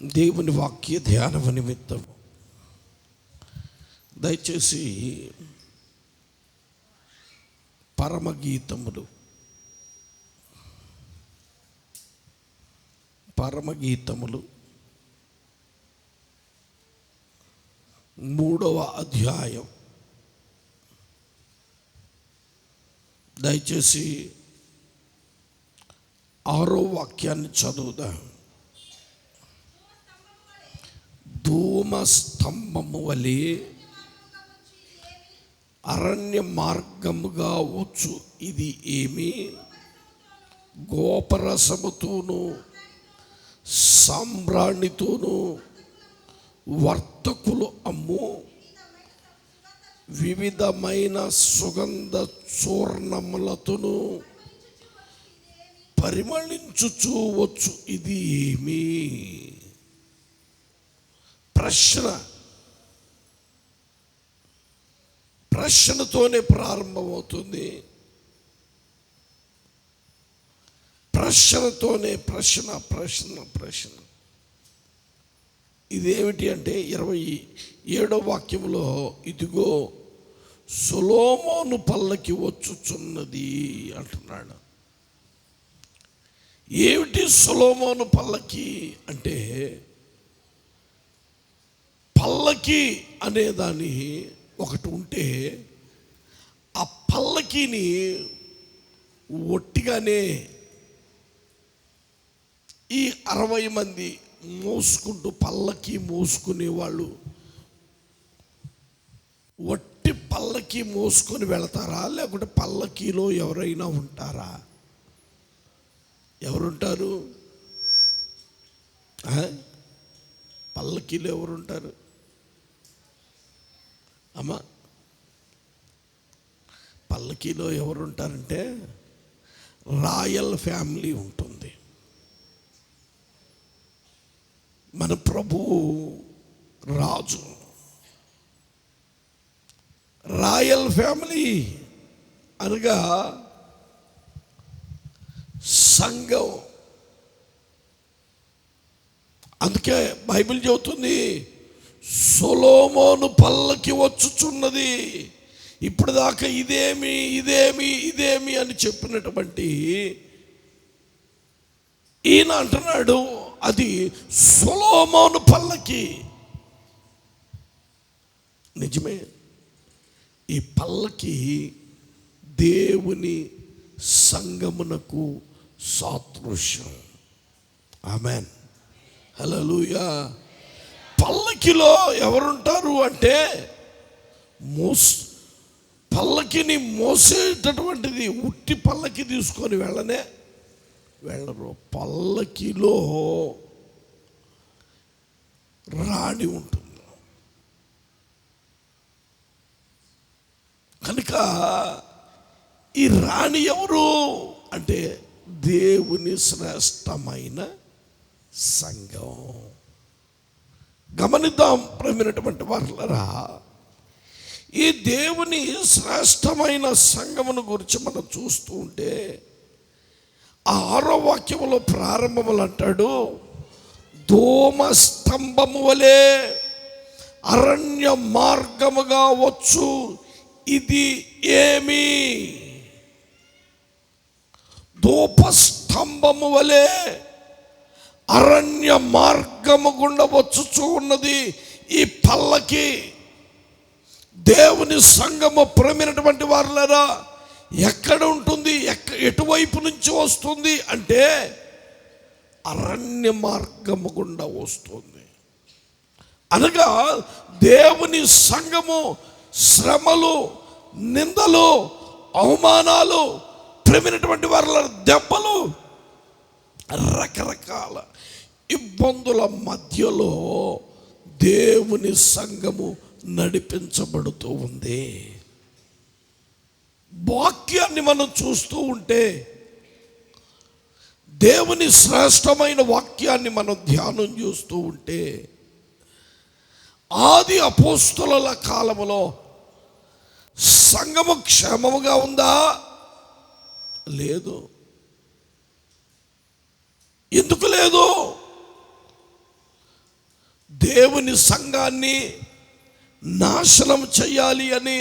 దేవుని వాక్య ధ్యానము నిమిత్తం దయచేసి పరమగీతములు 3వ అధ్యాయం దయచేసి 6వ వాక్యాన్ని చదువుదాం. ధూమస్తంభము వలె అరణ్య మార్గముగా వచ్చు ఇది ఏమి? గోపరసముతోను సాంబ్రాణితోను వర్తకులు అమ్ము వివిధమైన సుగంధ చూర్ణములతోను పరిమళించుచూ వచ్చు ఇది ఏమి? ప్రశ్నతోనే ప్రారంభమవుతుంది. ప్రశ్నతోనే ప్రశ్న. ఇదేమిటి అంటే 27వ వాక్యంలో, ఇదిగో సొలొమోను పల్లకి వచ్చుచున్నది అంటున్నాడు. ఏమిటి సొలొమోను పల్లకి అంటే, పల్లకి అనేదాన్ని ఒకటి ఉంటే ఆ పల్లకిని ఒట్టిగానే ఈ 60 మంది మోసుకుంటూ పల్లకి మోసుకునే వాళ్ళు ఒట్టి పల్లకి మోసుకొని వెళతారా, లేకుంటే పల్లకీలో ఎవరైనా ఉంటారా? ఎవరుంటారు? పల్లకీలో ఎవరుంటారు అమ్మా? పల్లకీలో ఎవరుంటారంటే రాయల్ ఫ్యామిలీ ఉంటుంది. మన ప్రభువు రాజు. రాయల్ ఫ్యామిలీ అనగా సంఘం. అందుకే బైబిల్ చెబుతుంది, సొలొమోను పల్లకి వచ్చుచున్నది. ఇప్పుడు దాకా ఇదేమి అని చెప్పినటువంటి ఈయన అంటున్నాడు, అది సొలొమోను పల్లకి. నిజమే, ఈ పల్లకి దేవుని సంగమునకు సాదృశ్యం. ఆమేన్, హల్లెలూయా. పల్లకిలో ఎవరుంటారు అంటే, పల్లకిని మోసేటటువంటిది ఉట్టి పల్లకి తీసుకొని వెళ్ళరు. పల్లకిలో రాణి ఉంటుంది. కనుక ఈ రాణి ఎవరు అంటే, దేవుని శ్రేష్టమైన సంఘం. గమనిద్దాం ప్రేమైనటువంటి వారలారా, ఈ దేవుని శ్రేష్టమైన సంఘమును గురించి మనం చూస్తూ ఉంటే, 6వ వాక్యములో ప్రారంభములు అంటాడు, ధూమస్తంభము వలె అరణ్య మార్గముగా వచ్చు ఇది ఏమి? ధూపస్తంభము వలె అరణ్య మార్గము గుండా వచ్చుచూ ఉన్నది ఈ పల్లకి. దేవుని సంఘము ప్రేమైనటువంటి వారులారా, ఎక్కడ ఉంటుంది? ఎటువైపు నుంచి వస్తుంది అంటే, అరణ్య మార్గము గుండా వస్తుంది. అనగా దేవుని సంఘము శ్రమలు, నిందలు, అవమానాలు, ప్రేమైనటువంటి వారులారా, దెబ్బలు, రకరకాల ఇబ్బందుల మధ్యలో దేవుని సంఘము నడిపించబడుతూ ఉంది. వాక్యాన్ని మనం చూస్తూ ఉంటే, దేవుని శ్రేష్టమైన వాక్యాన్ని మనం ధ్యానం చేస్తూ ఉంటే, ఆది అపోస్తలుల కాలములో సంఘము క్షేమముగా ఉందా? లేదు. ఎందుకు లేదు? దేవుని సంఘాన్ని నాశనం చేయాలి అని,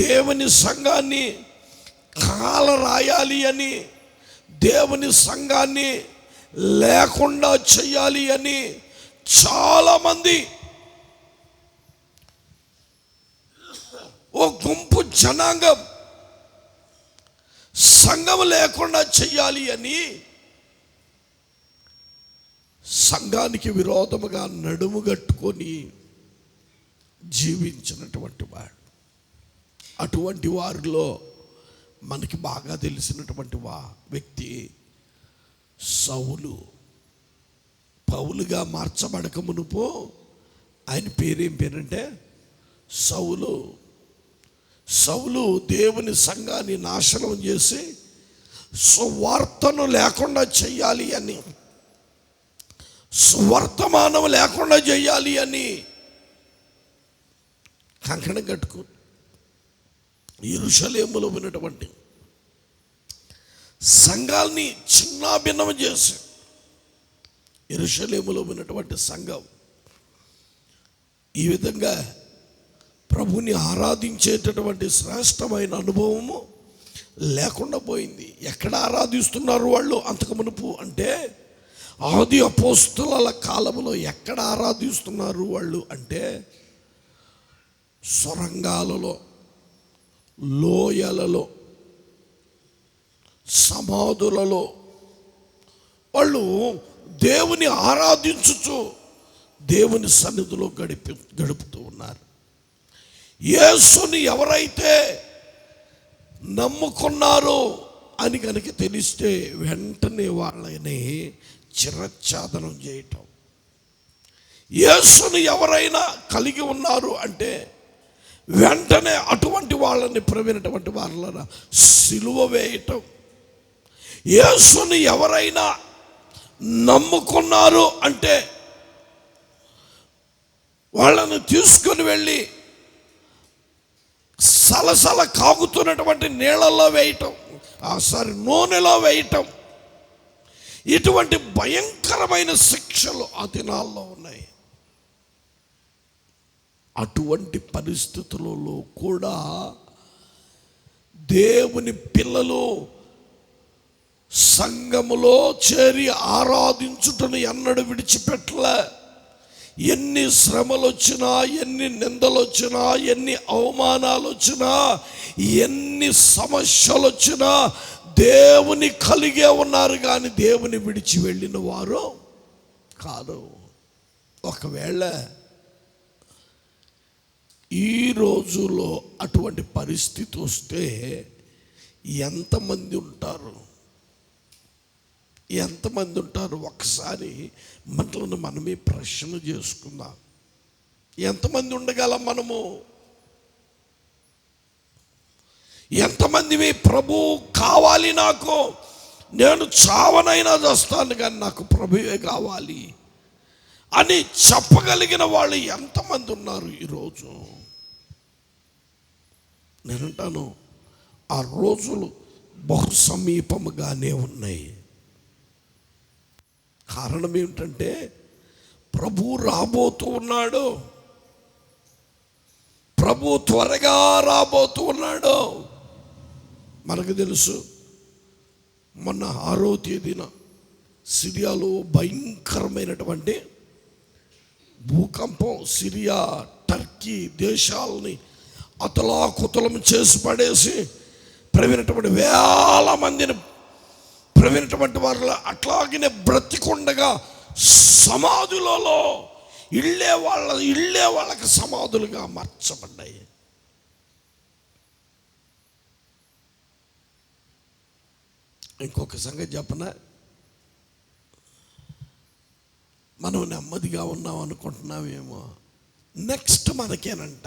దేవుని సంఘాన్ని కాలరాయాలి అని, దేవుని సంఘాన్ని లేకుండా చేయాలి అని చాలామంది ఓ గుంపు జనాంగం సంఘం లేకుండా చేయాలి అని సంఘానికి విరోధముగా నడుము కట్టుకొని జీవించినటువంటి వాడు. అటువంటి వారిలో మనకి బాగా తెలిసినటువంటి వ్యక్తి సౌలు. పౌలుగా మార్చబడక మునుపు ఆయన పేరేం పేరంటే సౌలు. సౌలు దేవుని సంఘాన్ని నాశనం చేసి సువార్తను లేకుండా చెయ్యాలి అని, సువర్తమానం లేకుండా చేయాలి అని కంకణం కట్టుకు యెరూషలేములో ఉన్నటువంటి సంఘాల్ని చిన్నాభిన్నం చేసి, యెరూషలేములో ఉన్నటువంటి సంఘం ఈ విధంగా ప్రభుని ఆరాధించేటటువంటి శ్రేష్టమైన అనుభవము లేకుండా పోయింది. ఎక్కడ ఆరాధిస్తున్నారు వాళ్ళు అంతకు మునుపు అంటే, ఆది అపోస్తలుల కాలంలో ఎక్కడ ఆరాధిస్తున్నారు వాళ్ళు అంటే, సొరంగాలలో, లోయలలో, సమాధులలో వాళ్ళు దేవుని ఆరాధించుచు దేవుని సన్నిధిలో గడుపుతూ ఉన్నారు. యేసుని ఎవరైతే నమ్ముకున్నారో అని కనుక తెలిస్తే వెంటనే వాళ్ళని చిరచ్ఛాదనం చేయటం. యేసుని ఎవరైనా కలిగి ఉన్నారు అంటే వెంటనే అటువంటి వాళ్ళని ప్రవీణటువంటి వాళ్ళని సిలువ వేయటం. యేసుని ఎవరైనా నమ్ముకున్నారు అంటే వాళ్ళని తీసుకొని వెళ్ళి సలసల కాగుతున్నటువంటి నీళ్ళల్లో వేయటం, నూనెలో వేయటం. ఇటువంటి భయంకరమైన శిక్షలు ఆ దినాల్లో ఉన్నాయి. అటువంటి పరిస్థితులలో కూడా దేవుని పిల్లలు సంఘములో చేరి ఆరాధించుటను ఎన్నడూ విడిచిపెట్టలే. ఎన్ని శ్రమలు వచ్చినా, ఎన్ని నిందలు వచ్చినా, ఎన్ని అవమానాలు వచ్చినా, ఎన్ని సమస్యలు వచ్చినా దేవుని కలిగే ఉన్నారు కానీ దేవుని విడిచి వెళ్ళిన వారు కాదు. ఒకవేళ ఈ రోజులో అటువంటి పరిస్థితి వస్తే ఎంతమంది ఉంటారు? ఎంతమంది ఉంటారు? ఒకసారి మనల్ని మనమే ప్రశ్న చేసుకుందాం. ఎంతమంది ఉండగలం మనము? ఎంతమంది ప్రభు కావాలి, నాకు నేను చావనైనా చేస్తాను కానీ నాకు ప్రభువే కావాలి అని చెప్పగలిగిన వాళ్ళు ఎంతమంది ఉన్నారు ఈరోజు? నేనంటాను ఆ రోజులు బహు సమీపముగానే ఉన్నాయి. కారణం ఏమిటంటే ప్రభు రాబోతూ ఉన్నాడు. ప్రభు త్వరగా రాబోతూ ఉన్నాడు. మనకు తెలుసు, మొన్న 6వ తేదీన సిరియాలో భయంకరమైనటువంటి భూకంపం సిరియా, టర్కీ దేశాలని అతలాకుతలం చేసి పడేసి ప్రవీణటువంటి వేల మందిని ప్రవీణటువంటి వారు అట్లాగనే బ్రతికుండగా సమాధులలో ఇళ్ళే వాళ్ళకి సమాధులుగా మార్చబడ్డాయి. ఇంకొక సంగతి చెప్పనా, మనం నెమ్మదిగా ఉన్నాం అనుకుంటున్నామేమో, నెక్స్ట్ మనకేనంట.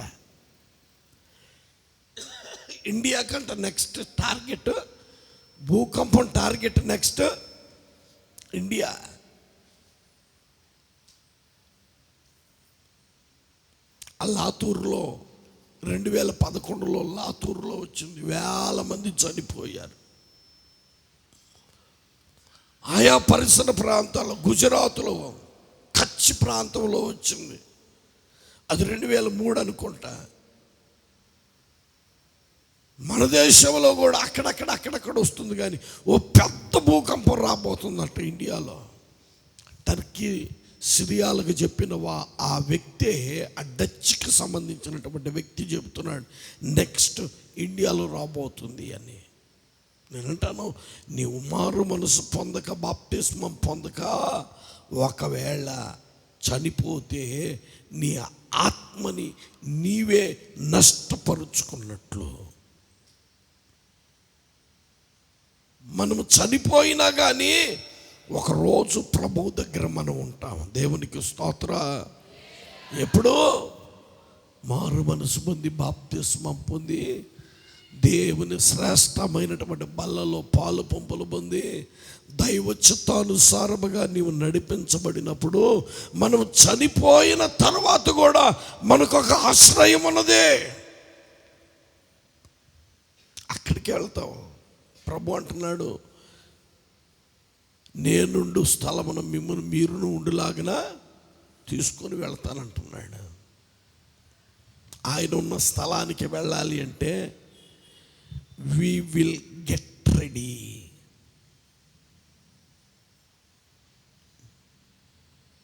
ఇండియా కంటే నెక్స్ట్ టార్గెట్ భూకంపం, టార్గెట్ నెక్స్ట్ ఇండియా. ఆ లాతూర్లో 2011లో లాతూర్లో వచ్చింది. వేల మంది చనిపోయారు. ఆయా పరిసర ప్రాంతాల్లో, గుజరాత్లో, కచ్ ప్రాంతంలో వచ్చింది. అది 2003 అనుకుంటా. మన దేశంలో కూడా అక్కడక్కడ వస్తుంది. కానీ ఓ పెద్ద భూకంపం రాబోతుందంట ఇండియాలో. టర్కీ సిరియాలకు చెప్పిన ఆ వ్యక్తే, ఆ డచ్కి సంబంధించినటువంటి వ్యక్తి చెబుతున్నాడు నెక్స్ట్ ఇండియాలో రాబోతుంది అని. నేనంటాను, నీవు మారు మనసు పొందక, బాప్తిస్మం పొందక ఒకవేళ చనిపోతే నీ ఆత్మని నీవే నష్టపరుచుకున్నట్లు. మనము చనిపోయినా కానీ ఒకరోజు ప్రభువు దగ్గర మనం ఉంటాం. దేవునికి స్తోత్ర. ఎప్పుడు మారు మనసు పొంది బాప్తిస్మం పొంది దేవుని శ్రేష్టమైనటువంటి బల్లలో పాలు పంపులు పొంది దైవ చిత్తానుసారముగా నీవు నడిపించబడినప్పుడు మనం చనిపోయిన తర్వాత కూడా మనకు ఒక ఆశ్రయం ఉన్నదే. అక్కడికి వెళ్తాం. ప్రభు అంటున్నాడు, నేనుండు స్థలమును మిమ్మల్ని మీరును ఉండులాగిన తీసుకొని వెళ్తానంటున్నాడు. ఆయన ఉన్న స్థలానికి వెళ్ళాలి అంటే we will get ready.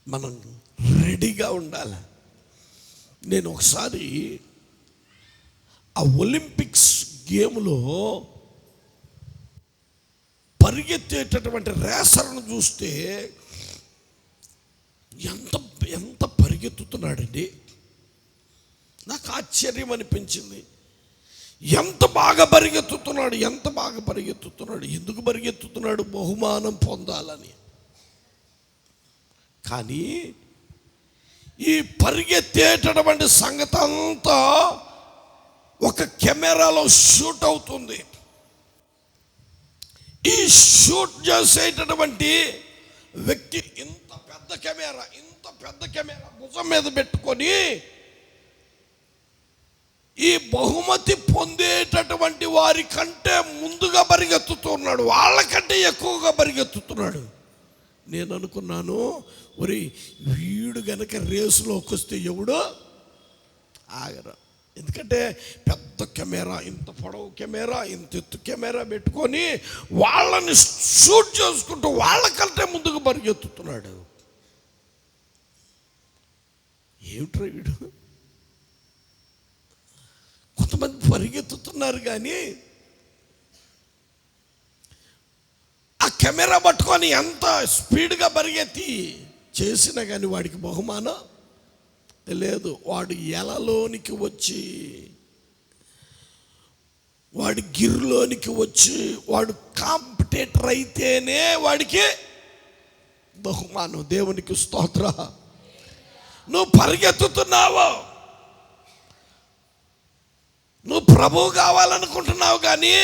మనం రెడీగా ఉండాలి. నేను ఒకసారి ఆ ఒలింపిక్స్ గేమ్లో పరిగెత్తేటటువంటి రేసర్ను చూస్తే ఎంత పరిగెత్తుతున్నాడండి. నాకు ఆశ్చర్యం అనిపించింది. ఎంత బాగా పరిగెత్తుతున్నాడు. ఎందుకు పరిగెత్తుతున్నాడు? బహుమానం పొందాలని. కానీ ఈ పరిగెత్తేటటువంటి సంగతి అంతా ఒక కెమెరాలో షూట్ అవుతుంది. ఈ షూట్ చేసేటటువంటి వ్యక్తి ఇంత పెద్ద కెమెరా భుజం మీద పెట్టుకొని ఈ బహుమతి పొందేటటువంటి వారి కంటే ముందుగా పరిగెత్తుతున్నాడు. వాళ్ళకంటే ఎక్కువగా పరిగెత్తుతున్నాడు. నేను అనుకున్నాను, ఒరి వీడు గనక రేసులోకి వస్తే ఎవడో ఆగరు. ఎందుకంటే పెద్ద కెమెరా, ఇంత పొడవు కెమెరా, ఇంత ఎత్తు కెమెరా పెట్టుకొని వాళ్ళని షూట్ చేసుకుంటూ వాళ్ళకంటే ముందుకు పరిగెత్తుతున్నాడు. ఏమిట్రా వీడు? కొంతమంది పరిగెత్తుతున్నారు కానీ ఆ కెమెరా పట్టుకొని ఎంత స్పీడ్గా పరిగెత్తి చేసినా కానీ వాడికి బహుమానం లేదు. వాడు ఎలలోనికి వచ్చి, వాడి గిర్లోనికి వచ్చి, వాడు కాంపిటేటర్ అయితేనే వాడికి బహుమానం. దేవునికి స్తోత్ర. నువ్వు పరిగెత్తుతున్నావు, నువ్వు ప్రభువు కావాలనుకుంటున్నావు కానీ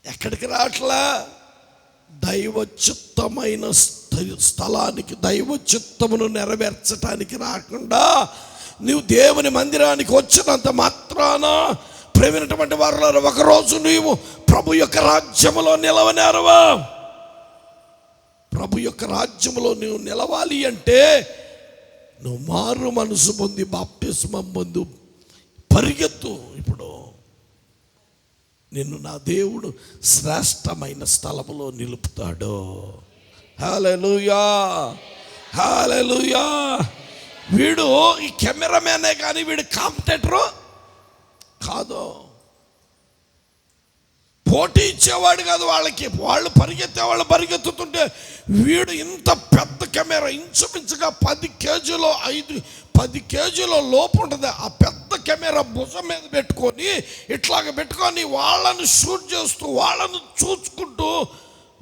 ఎక్కడికి రావట్లా? దైవ చిత్తమైన స్థలానికి, దైవ చిత్తమును నెరవేర్చడానికి రాకుండా నువ్వు దేవుని మందిరానికి వచ్చినంత మాత్రాన ప్రేమైనటువంటి వారు ఒకరోజు నీవు ప్రభు యొక్క రాజ్యములో నిలవనేరవా? ప్రభు యొక్క రాజ్యములో నువ్వు నిలవాలి అంటే నువ్వు మారు మనసు పొంది బాప్తిస్మం పొందు, పరిగెత్తు. ఇప్పుడు నిన్ను నా దేవుడు శ్రేష్టమైన స్థలములో నిలుపుతాడు. హల్లెలూయా, హల్లెలూయా. వీడు ఈ కెమెరామ్యానే కానీ వీడు కాంపిటేటరు కాదు, పోటీ ఇచ్చేవాడు కాదు వాళ్ళకి. వాళ్ళు పరిగెత్తేవాళ్ళు పరిగెత్తుతుంటే వీడు ఇంత పెద్ద కెమెరా, ఇంచుమించుగా 10 కేజీల లోపు ఉంటుంది. ఆ పెద్ద కెమెరా భుజం మీద పెట్టుకొని ఇట్లాగ పెట్టుకొని వాళ్ళను షూట్ చేస్తూ, వాళ్ళను చూసుకుంటూ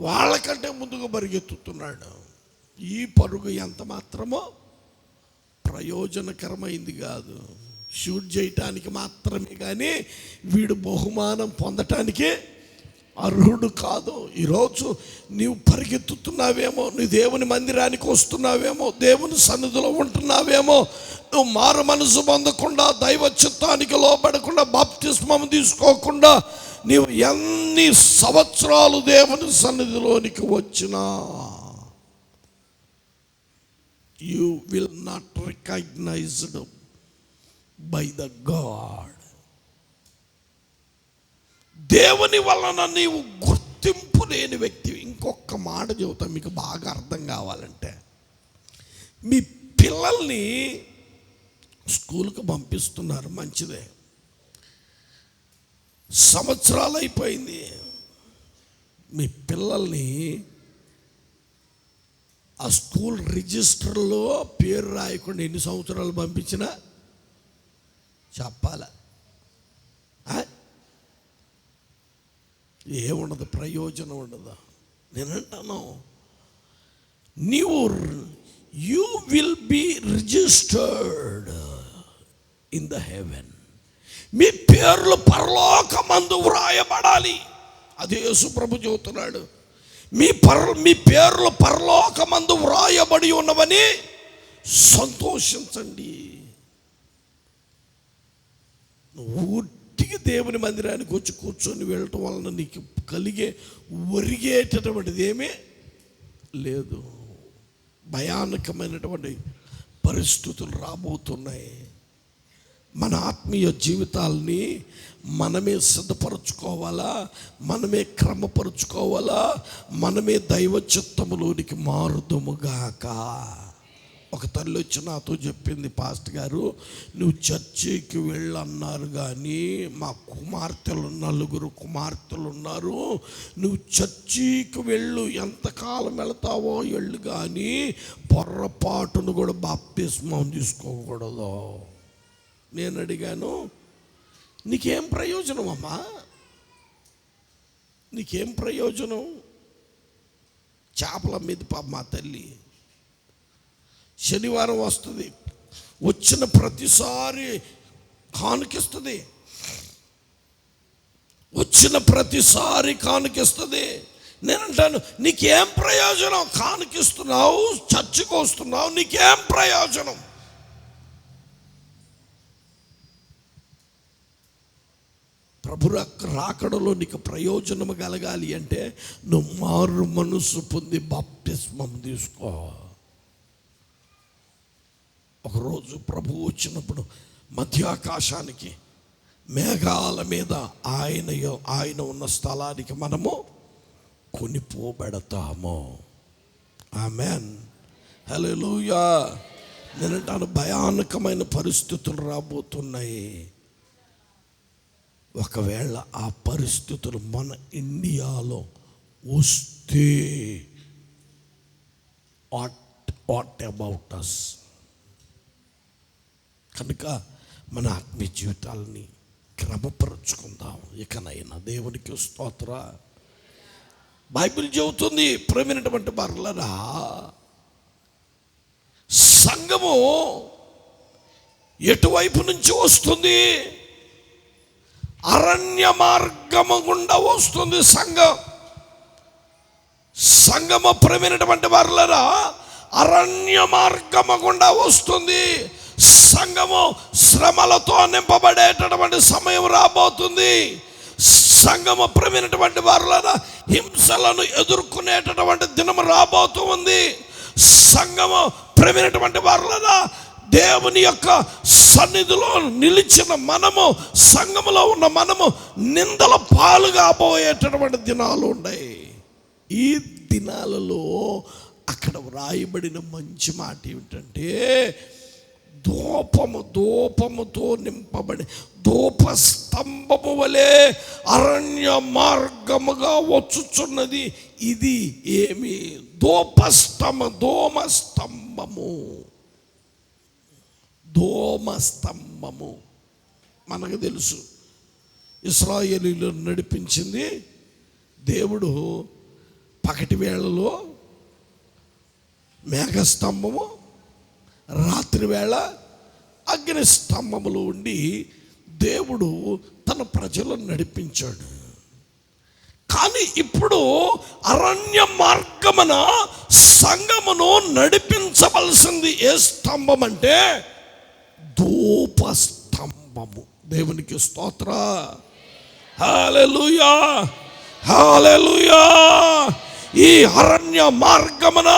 వాళ్ళకంటే ముందుగా పరిగెత్తుతున్నాడు. ఈ పరుగు ఎంత మాత్రమో ప్రయోజనకరమైంది కాదు, షూట్ చేయటానికి మాత్రమే కానీ వీడు బహుమానం పొందటానికి అర్హుడు కాదు. ఈరోజు నీవు పరిగెత్తుతున్నావేమో, నీ దేవుని మందిరానికి వస్తున్నావేమో, దేవుని సన్నిధిలో ఉంటున్నావేమో, నువ్వు మారు మనసు పొందకుండా, దైవ చిత్తానికి లోబడకుండా, బాప్తిస్మం తీసుకోకుండా నీవు ఎన్ని సంవత్సరాలు దేవుని సన్నిధిలోనికి వచ్చినా you will not recognized by the god. దేవుని వలన నీవు గుర్తింపు లేని వ్యక్తి. ఇంకొక మాట చెబుతా మీకు బాగా అర్థం కావాలంటే, మీ పిల్లల్ని స్కూల్కి పంపిస్తున్నారు, మంచిదే. సంవత్సరాలు అయిపోయింది, మీ పిల్లల్ని ఆ స్కూల్ రిజిస్టర్లో పేరు రాయకుండా ఎన్ని సంవత్సరాలు పంపించినా చెప్పాల, ఏముండదు, ప్రయోజనం ఉండదు. నేనంటాను, నీవు you will be registered in the heaven. మీ పేర్లు పరలోకమందు వ్రాయబడాలి. అది యేసు ప్రభు చెబుతున్నాడు. మీ పేర్లు పరలోకమందు వ్రాయబడి ఉన్నవని సంతోషించండి. ఊటికి దేవుని మందిరానికి వచ్చి కూర్చొని వెళ్ళటం వలన నీకు కలిగే ఒరిగేటటువంటిది ఏమీ లేదు. భయానకమైనటువంటి పరిస్థితులు రాబోతున్నాయి. మన ఆత్మీయ జీవితాల్ని మనమే సిద్ధపరచుకోవాలా, మనమే క్రమపరుచుకోవాలా, మనమే దైవ చిత్తములోనికి మారుదుముగాక. ఒక తల్లి వచ్చి నాతో చెప్పింది, పాస్టర్ గారు నువ్వు చర్చికి వెళ్ళన్నారు కానీ మా నలుగురు కుమార్తెలు ఉన్నారు, నువ్వు చర్చికి వెళ్ళు, ఎంతకాలం వెళతావో వెళ్ళు, కానీ పొర్రపాటును కూడా బాప్తిస్మం తీసుకోకూడదు. నేను అడిగాను, నీకేం ప్రయోజనం అమ్మా, నీకేం ప్రయోజనం? చేపల మీద మా తల్లి శనివారం వస్తుంది, వచ్చిన ప్రతిసారి కానుకిస్తుంది, వచ్చిన ప్రతిసారి కానుకిస్తుంది. నేనంటాను, నీకేం ప్రయోజనం? కానుకిస్తున్నావు, చర్చికి వస్తున్నావు, నీకేం ప్రయోజనం? ప్రభు రాకడలో నీకు ప్రయోజనం కలగాలి అంటే నువ్వు మారు మనసు పొంది బాప్తిస్మం తీసుకో. ఒకరోజు ప్రభు వచ్చినప్పుడు మధ్యాకాశానికి మేఘాల మీద ఆయన ఉన్న స్థలానికి మనము కొనిపోబెడతాము. ఆమేన్, హల్లెలూయా. నేనంటాను, భయానకమైన పరిస్థితులు రాబోతున్నాయి. ఒకవేళ ఆ పరిస్థితులు మన ఇండియాలో వస్తే వాట్ అబౌట్ అస్? కనుక మన ఆత్మీయ జీవితాలని క్రమపరుచుకుందాం. ఇకనైనా దేవునికి స్తోత్ర. బైబిల్ చెబుతుంది, ప్రేమైనటువంటి వారలారా, సంఘము ఎటువైపు నుంచి వస్తుంది? అరణ్య మార్గము గుండా వస్తుంది. సంఘము ప్రేమైనటువంటి వారలారా, అరణ్య మార్గము గుండా వస్తుంది. సంఘము శ్రమలతో నింపబడేటటువంటి సమయం రాబోతుంది. సంఘము ప్రేమైనటువంటి వారలారా, హింసలను ఎదుర్కొనేటటువంటి దినం రాబోతుంది. సంఘము ప్రేమైనటువంటి వారలారా, దేవుని యొక్క సన్నిధిలో నిలిచిన మనము, సంఘములో ఉన్న మనము నిందల పాలు కాబోయేటటువంటి దినాలు ఉన్నాయి. ఈ దినాలలో అక్కడ వ్రాయబడిన మంచి మాట ఏమిటంటే, ధూపముతో నింపబడి ధూపస్తంభము వలె అరణ్య మార్గముగా వచ్చుచున్నది. ఇది ఏమి? ధూమస్తంభము. మనకు తెలుసు, ఇశ్రాయేలీయులను నడిపించింది దేవుడు పగటి వేళలో మేఘస్తంభము, రాత్రి వేళ అగ్ని స్తంభములు ఉండి దేవుడు తన ప్రజలను నడిపించాడు. కానీ ఇప్పుడు అరణ్య మార్గమున సంఘమును నడిపించవలసింది ఏ స్తంభం అంటే ధూపస్తంభము. దేవునికి స్తోత్ర, హల్లెలూయా, హల్లెలూయా. ఈ అరణ్య అరణ్య మార్గమున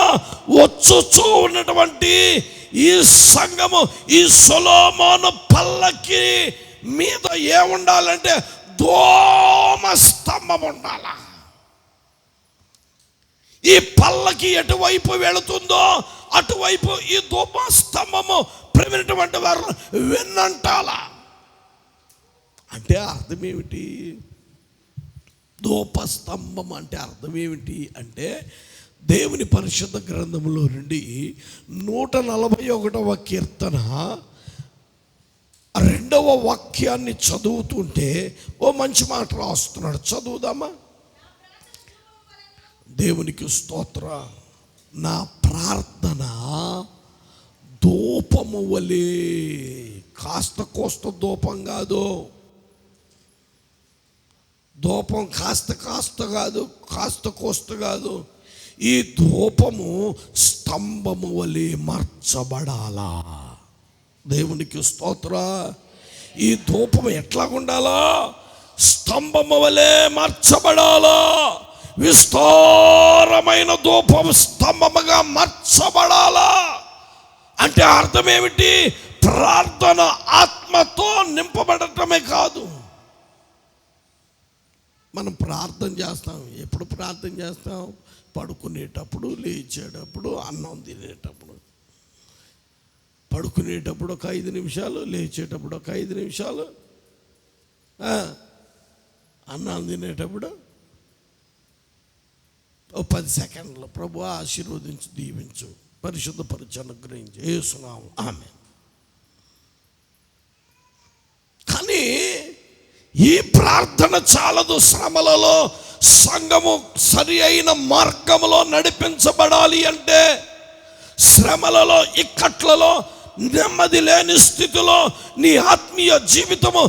వచ్చుచూ ఉన్నటువంటి ఈ సంఘము, ఈ సొలొమోను పల్లకి మీద ఏముండాలంటే ధూమ స్తంభం ఉండాల. ఈ పల్లకి ఎటువైపు వెళుతుందో అటువైపు ఈ ధూమ స్తంభము ప్రేమినటువంటి వారు విన్నంటాల. అంటే అర్థం ఏమిటి? ధూప స్తంభం అంటే అర్థం ఏమిటి అంటే, దేవుని పరిశుద్ధ గ్రంథంలో నుండి 141వ కీర్తన 2వ వాక్యాన్ని చదువుతుంటే ఓ మంచి మాట రాస్తున్నాడు. చదువుదామా? దేవునికి స్తోత్ర. నా ప్రార్థన ధూపము వలె, కాస్త కోస్త ధూపం కాదు, ధూపం కాస్త కాస్త కాదు, కాస్త కోస్త కాదు, ఈ ధూపము స్తంభము వలె మార్చబడాలా. దేవునికి స్తోత్ర. ఈ ధూపం ఎట్లా ఉండాలా? స్తంభము వలె మార్చబడాలా. విస్తారమైన ధూపం స్తంభముగా మార్చబడాలా. అంటే అర్థం ఏమిటి? ప్రార్థన ఆత్మతో నింపబడటమే కాదు. మనం ప్రార్థన చేస్తాం. ఎప్పుడు ప్రార్థన చేస్తాం? పడుకునేటప్పుడు, లేచేటప్పుడు, అన్నం తినేటప్పుడు. పడుకునేటప్పుడు ఒక 5 నిమిషాలు, లేచేటప్పుడు ఒక 5 నిమిషాలు, అన్నం తినేటప్పుడు ఓ 10 సెకండ్లు. ప్రభు ఆశీర్వదించు, దీవించు, పరిశుద్ధపరిచి అనుగ్రహించు, యేసునామం, ఆమేన్. కానీ ఈ ప్రార్థన చాలదు. శ్రమలలో సంఘము సరి అయిన మార్గములో నడిపించబడాలి అంటే, శ్రమలలో, ఇక్కట్లలో, నెమ్మది లేని స్థితిలో నీ ఆత్మీయ జీవితము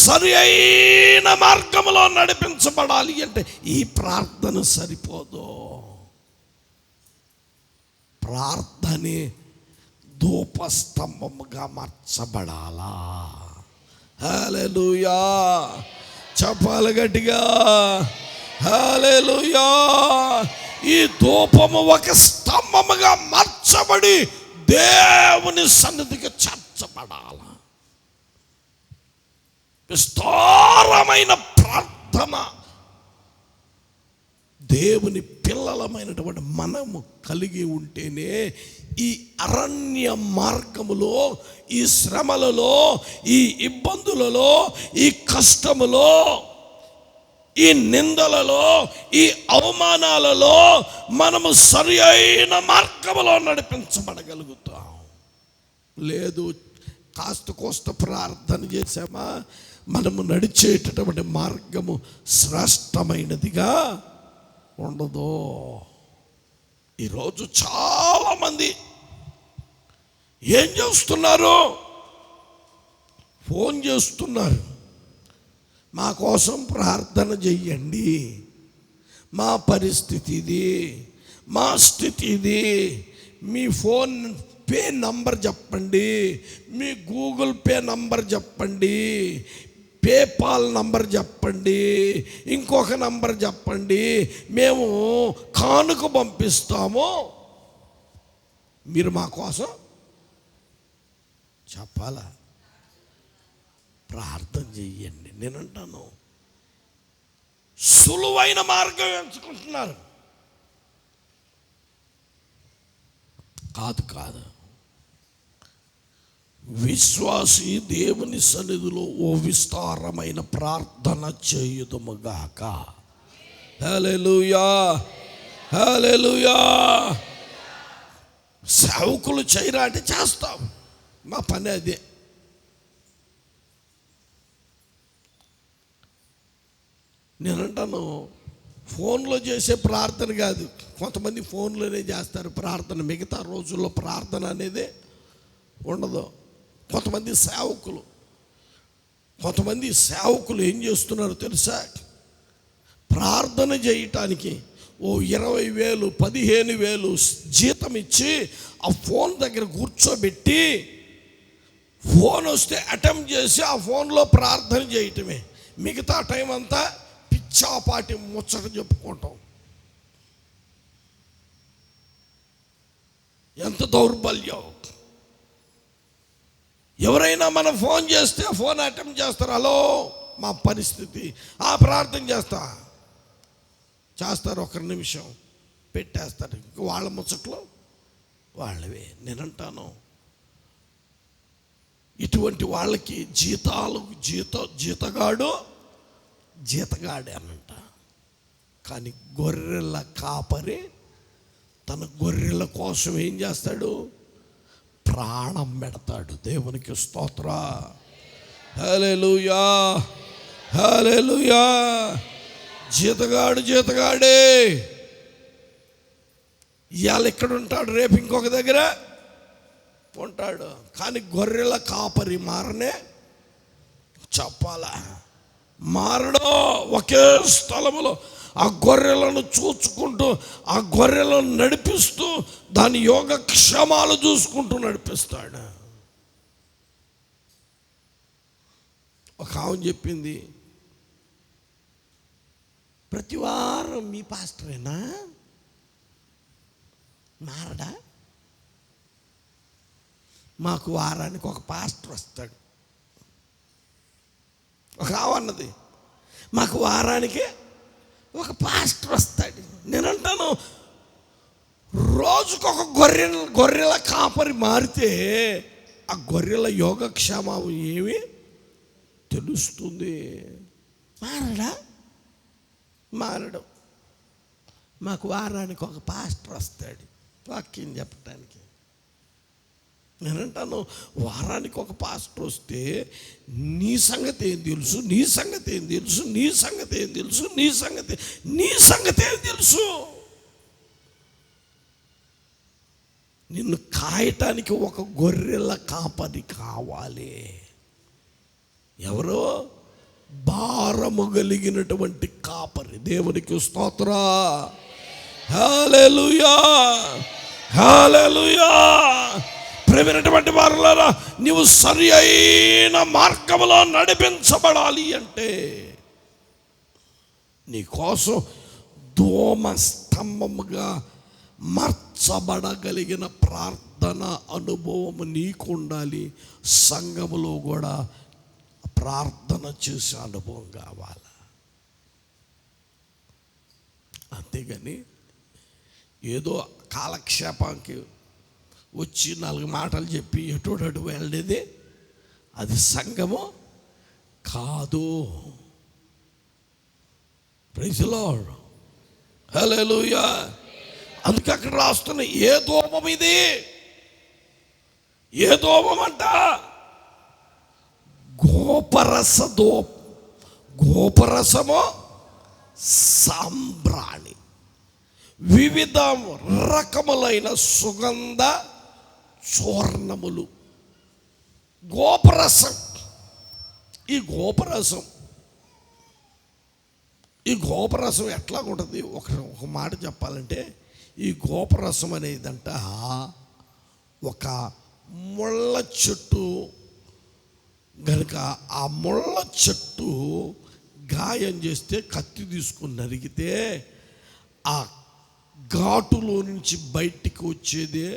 సరి అయిన మార్గములో నడిపించబడాలి అంటే ఈ ప్రార్థన సరిపోదు. ప్రార్థనే ధూపస్తంభముగా మార్చబడాలా. హల్లెలూయా. చెప్పాలి గట్టిగా, హల్లెలూయా. ఈ ధూపము ఒక స్తంభముగా మార్చబడి దేవుని సన్నిధికి చేర్చబడాల. విస్తారమైన ప్రార్థన దేవుని పిల్లలమైనటువంటి మనము కలిగి ఉంటేనే ఈ అరణ్య మార్గములో, ఈ శ్రమలలో, ఈ ఇబ్బందులలో, ఈ కష్టములో, ఈ నిందలలో, ఈ అవమానాలలో మనము సరి అయిన మార్గములో నడిపించబడగలుగుతాం. లేదు, కాస్త కోస్త ప్రార్థన చేసామా, మనము నడిచేటటువంటి మార్గము శ్రేష్టమైనదిగా ఉండదు. ఈరోజు చాలామంది ఏం చేస్తున్నారు? ఫోన్ చేస్తున్నారు, మా కోసం ప్రార్థన చెయ్యండి, మా పరిస్థితి ఇది, మా స్థితి ఇది, మీ ఫోన్ పే నంబర్ చెప్పండి, మీ గూగుల్ పే నంబర్ చెప్పండి, పేపాల్ నంబర్ చెప్పండి, ఇంకొక నంబర్ చెప్పండి, మేము కానుక పంపిస్తాము, మీరు మా కోసం చెప్పాలా? ప్రార్థన చెయ్యండి. నేనంటాను, సులువైన మార్గం ఎంచుకుంటున్నారు. కాదు, విశ్వాసి దేవుని సన్నిధిలో ఓ విస్తారమైన ప్రార్థన చేయుదుముగాక. హల్లెలూయా, హల్లెలూయా. సేవకులు చేయరా అంటే చేస్తాం, మా పని అదే. నేనంటాను, ఫోన్లో చేసే ప్రార్థన కాదు. కొంతమంది ఫోన్లోనే చేస్తారు ప్రార్థన, మిగతా రోజుల్లో ప్రార్థన అనేది ఉండదు. కొంతమంది సేవకులు ఏం చేస్తున్నారో తెలుసా? ప్రార్థన చేయటానికి ఓ 20,000 15,000 జీతం ఇచ్చి ఆ ఫోన్ దగ్గర కూర్చోబెట్టి, ఫోన్ వస్తే అటెంప్ట్ చేసి ఆ ఫోన్లో ప్రార్థన చేయటమే. మిగతా టైం అంతా పిచ్చాపాటి ముచ్చట చెప్పుకుంటాం. ఎంత దౌర్బల్యం. ఎవరైనా మనం ఫోన్ చేస్తే ఫోన్ అటెంప్ట్ చేస్తారు. హలో, మా పరిస్థితి, ప్రార్థన చేస్తారు, ఒక నిమిషం పెట్టేస్తారు. ఇంక వాళ్ళ ముచ్చట్లో వాళ్ళవే. నేనంటాను, ఇటువంటి వాళ్ళకి జీతగాడే అనంట. కానీ గొర్రెల కాపరి తన గొర్రెల కోసం ఏం చేస్తాడు? ప్రాణం పెడతాడు. దేవునికి స్తోత్ర. హల్లెలూయా, హల్లెలూయా. జీతగాడే. ఇవాళ ఇక్కడ ఉంటాడు, రేపు ఇంకొక దగ్గర ఉంటాడు. కానీ గొర్రెల కాపరి మారనే చెప్పాలా? మారడో ఒకే స్థలములో ఆ గొర్రెలను చూచుకుంటూ, ఆ గొర్రెలను నడిపిస్తూ, దాని యోగక్షేమాలు చూసుకుంటూ నడిపిస్తాడు. ఒక ఆమె చెప్పింది, ప్రతి వారం మీ పాస్టరేనా? మారడా? మాకు వారానికి ఒక పాస్టర్ వస్తాడు. ఒక ఆవన్నది, మాకు వారానికి ఒక పాస్టర్ వస్తాడు. నేనంటాను, రోజుకొక గొర్రెల కాపరి మారితే ఆ గొర్రెల యోగక్షేమం ఏమి తెలుస్తుంది? మారడు. మాకు వారానికి ఒక పాస్టర్ వస్తాడు వాక్యం చెప్పడానికి. నేనంటాను, వారానికి ఒక పాస్టర్ వస్తే నీ సంగతి ఏం తెలుసు? నిన్ను కాయటానికి ఒక గొర్రెల కాపరి కావాలి. ఎవరో? భారము కలిగినటువంటి కాపరి. దేవునికి స్తోత్ర. హల్లెలూయా, హల్లెలూయా. ప్రియమైనటువంటి వారులారా, నీవు సరి అయిన మార్గంలో నడిపించబడాలి అంటే నీకోసం దోమ స్తంభముగా మార్చబడగలిగిన ప్రార్థన అనుభవం నీకు ఉండాలి. సంఘములో కూడా ప్రార్థన చేసే అనుభవం కావాలి. అంతేగాని ఏదో కాలక్షేపానికి వచ్చి 4 మాటలు చెప్పి ఎటు వెళ్ళేది అది సంఘము కాదు. ప్రైజ్ ది లార్డ్, హల్లెలూయా. అందుకే అక్కడ రాస్తున్న ఏ దోమం ఇది? ఏ దోమం అంట? గోపరసము సాంబ్రాణి, వివిధ రకములైన సుగంధ చూర్ణములు. గోపరసం. ఈ గోపరసం ఎట్లా ఉంటుంది? ఒక మాట చెప్పాలంటే, ఈ గోపరసం అనేదంట ఒక ముళ్ళ చెట్టు గనుక ఆ ముళ్ళ చెట్టు గాయం చేస్తే కత్తి తీసుకుని నరికితే ఆ ఘాటులో నుంచి బయటికి వచ్చేదే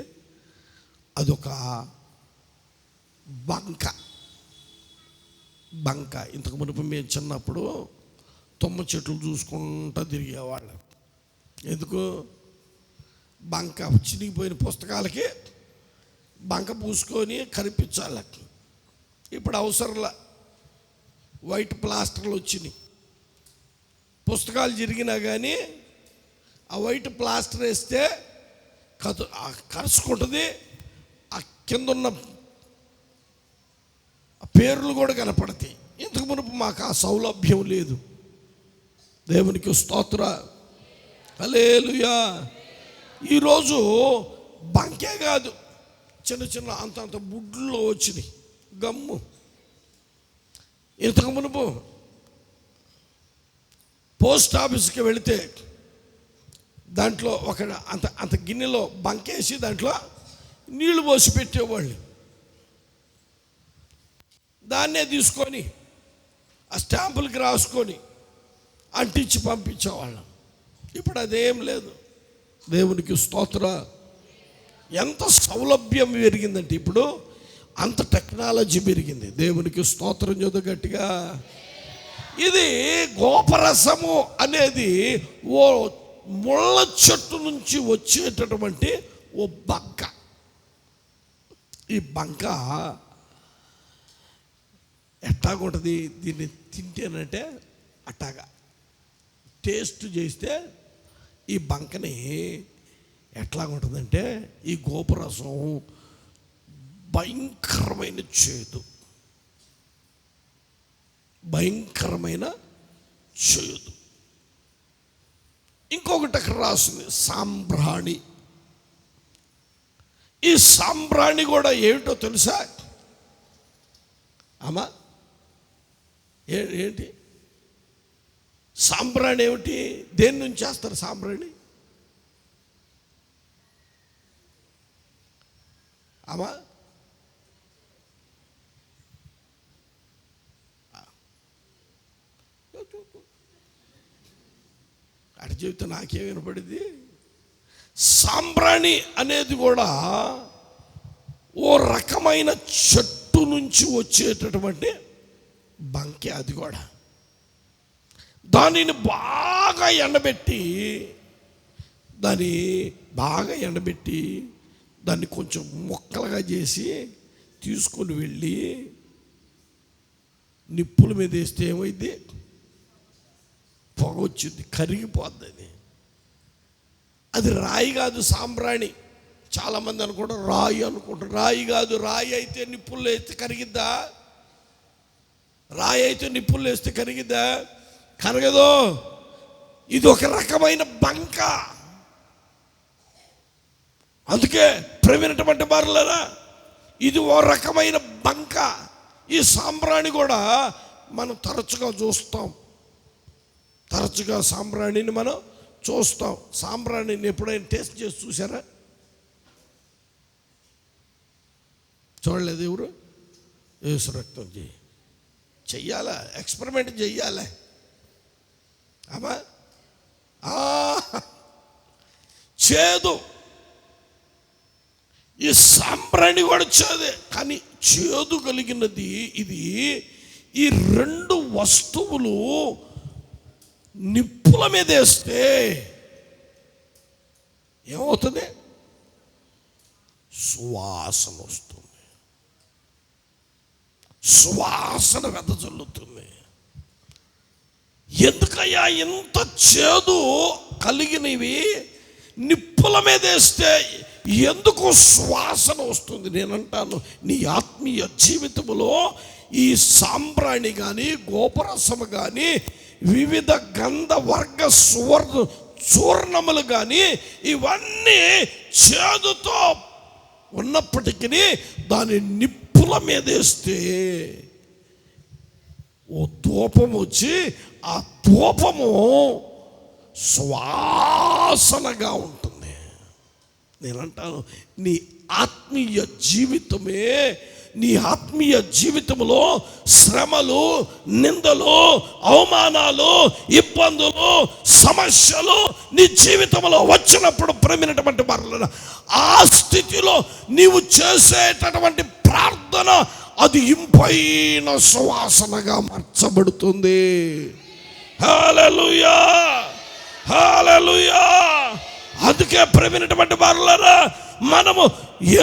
అదొక బంక. ఇంతకు మునుపు మేము చిన్నప్పుడు తుమ్మ చెట్లు చూసుకుంటూ తిరిగేవాళ్ళం. ఎందుకు? బంక చినిగిపోయిన పుస్తకాలకి బంక పూసుకొని కనిపించాలి. ఇప్పుడు అవసరంలా, వైట్ ప్లాస్టర్లు వచ్చినాయి. పుస్తకాలు జరిగినా కానీ ఆ వైట్ ప్లాస్టర్ వేస్తే కరుచుకుంటుంది. ఆ కింద ఉన్న పేర్లు కూడా కనపడతాయి. ఇంతకు మునుపు మాకు ఆ సౌలభ్యం లేదు. దేవునికి స్తోత్ర, హల్లెలూయా. ఈరోజు బంకే కాదు, చిన్న అంత బుడ్లో వచ్చినాయి గమ్ము. ఇంతకు మునుపు పోస్ట్ ఆఫీస్కి వెళితే దాంట్లో అంత గిన్నెలో బంకేసి దాంట్లో నీళ్లు పోసి పెట్టేవాళ్ళు. దాన్నే తీసుకొని ఆ స్టాంపులకి రాసుకొని అంటించి పంపించేవాళ్ళం. ఇప్పుడు అదేం లేదు. దేవునికి స్తోత్ర, ఎంత సౌలభ్యం పెరిగిందంటే ఇప్పుడు అంత టెక్నాలజీ పెరిగింది. దేవునికి స్తోత్రం చేద్దాం గట్టిగా. ఇది గోపరసము అనేది ఓ ముళ్ళ చెట్టు నుంచి వచ్చేటటువంటి ఓ బంక. ఈ బంక ఎట్లాగుంటుంది, దీన్ని తింటేనంటే అట్టాగా టేస్ట్ చేస్తే ఈ బంకని ఎట్లాగుంటుందంటే ఈ గోపరసం భయంకరమైన చేదు, భయంకరమైన చేదు. ఇంకొకటి అక్కడ రాసింది సాంబ్రాణి. ఈ సాంబ్రాణి కూడా ఏమిటో తెలుసా అమ్మా? ఏంటి సాంబ్రాణి? ఏమిటి, దేని నుంచి చేస్తారు సాంబ్రాణి అమ్మా? అటు చెబితే నాకేం వినపడింది. సాంబ్రాణి అనేది కూడా ఓ రకమైన చెట్టు నుంచి వచ్చేటటువంటి బంకే. అది కూడా దానిని బాగా ఎండబెట్టి దాన్ని కొంచెం ముక్కలుగా చేసి తీసుకొని వెళ్ళి నిప్పుల మీద వేస్తే ఏమైంది, పొగ వచ్చింది, కరిగిపోద్ది. అది రాయి కాదు, సాంబ్రాణి. చాలామంది అనుకుంటారు రాయి అనుకుంటారు. రాయి కాదు. రాయి అయితే నిప్పుల్లో వేస్తే కరిగిద్దా? రాయి అయితే నిప్పుల్లో వేస్తే కరిగిద్దా? కరగదు. ఇది ఒక రకమైన బంక. అందుకే ప్రవీణటువంటి బారులరా, ఇది ఓ రకమైన బంక. ఈ సాంబ్రాణి కూడా మనం తరచుగా చూస్తాం. తరచుగా సాంబ్రాణిని మనం చూస్తాం. సాంబ్రాణిని ఎప్పుడైనా టేస్ట్ చేసి చూసారా? చూడలేదు ఎవరు? యేసు రక్తం చెయ్యాలా, ఎక్స్పెరిమెంట్ చెయ్యాలి అమ్మా. చేదు. ఈ సాంబ్రాణి కూడా చేదే, కానీ చేదు కలిగినది ఇది. ఈ రెండు వస్తువులు నిప్పుల మీద వేస్తే ఏమవుతుంది? సువాసన వస్తుంది, సువాసన వెదజల్లుతుంది. ఎందుకయ్యా ఇంత చేదు కలిగినవి నిప్పుల మీద వేస్తే ఎందుకు సువాసన వస్తుంది? నేనంటాను, నీ ఆత్మీయ జీవితంలో ఈ సాంబ్రాణి కానీ గోపరసము కానీ వివిధ గంధ వర్గ చూర్ణములు కానీ ఇవన్నీ చేదుతో ఉన్నప్పటికీ దాని నిప్పుల మీద వేస్తే ఓ ధూపం వచ్చి ఆ ధూపము సువాసనగా ఉంటుంది. నేనంటాను, నీ ఆత్మీయ జీవితమే, నీ ఆత్మీయ జీవితంలో శ్రమలు, నిందలు, అవమానాలు, ఇబ్బందులు, సమస్యలు నీ జీవితంలో వచ్చినప్పుడు ప్రేమినటువంటి వారులను ఆ స్థితిలో నీవు చేసేటటువంటి ప్రార్థన అది ఇంపైన సువాసనగా మార్చబడుతుంది. హల్లెలూయా, హల్లెలూయా. అందుకే ప్రేమినటువంటి వారులారా, మనము